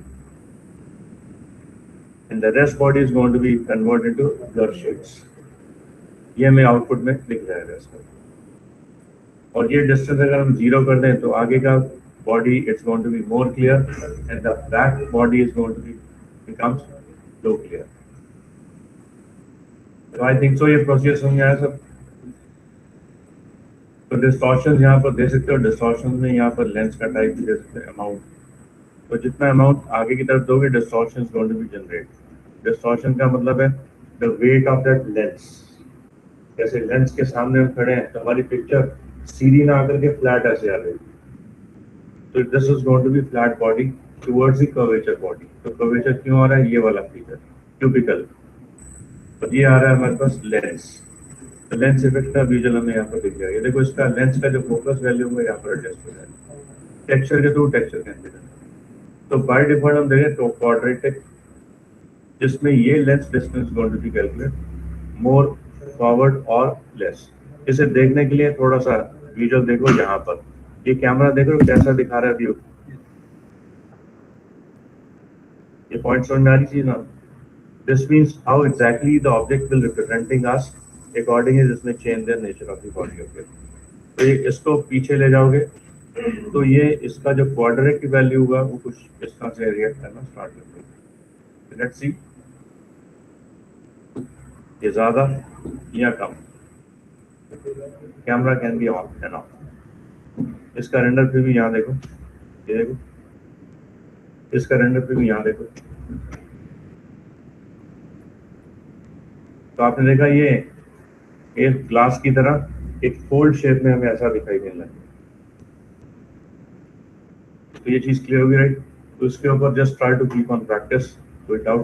and the rest body is going to be converted to blur shades. ये हमें आउटपुट में दिख जाएगा इसका। और ये डिस्टेंस अगर हम 0 कर दें तो आगे का body it's going to be more clear and the back body is going to be becomes low clear. तो आई थिंक सो ये प्रोसेस समझ आया सब। तो डिस्टॉर्शन यहाँ पर दे सकते हो, डिस्टॉर्शन में यहाँ पर लेंस का टाइप भी दे सकते हैं, अमाउंट। तो जितना अमाउंट आगे की तरफ दोगे distortion going to be generate. Distortion का मतलब है the weight of that lens. जैसे लेंस के सामने हम खड़े हैं तो हमारी पिक्चर सीधी ना आकर के फ्लैट ऐसे आ रही, तो this is going to be flat body towards the curvature body. तो कर्वेचर क्यों आ रहा है, ये वाला फीचर क्यूबिकल। तो ये आ रहा है हमारे पास लेंस। तो लेंस इफेक्ट का विजुअल हमें यहाँ पर दिख जाएगा। देखो इसका लेंस का जो फोकस वैल्यू है यहाँ पर एडजस्ट हो जाएगा टेक्सचर के थ्रू, टेक्सचर कैन बी डन। तो बाय डिफॉल्ट हम देखें तो क्वाड्रेटिक, जिसमें ये lens distance going to be calculate more forward और लेस। इसे देखने के लिए थोड़ा सा विजुअल देखो, यहाँ पर ये कैमरा देखो कैसा दिखा रहा है व्यू। ये पॉइंट समझ में आ रही चीज ना। This means how exactly the object will representing us according is इसमें change the nature of the body of it. तो ये इसको पीछे ले जाओगे तो ये इसका जो क्वाड्रेटिक की वैल्यू होगा वो कुछ इस तरह से रिएक्ट करना स्टार्ट कर देगा। लेट्स सी, ये ज्यादा या कम, camera can be off and off. इसका रेंडर प्रीव्यू यहाँ देखो, ये देखो इसका रेंडर प्रीव्यू यहाँ देखो। तो आपने देखा ये एक ग्लास की तरह एक फोल्ड शेप में हमें ऐसा दिखाई देना है। तो ये चीज क्लियर होगी, राइट? तो इसके ऊपर just try to keep on practice, कोई डाउट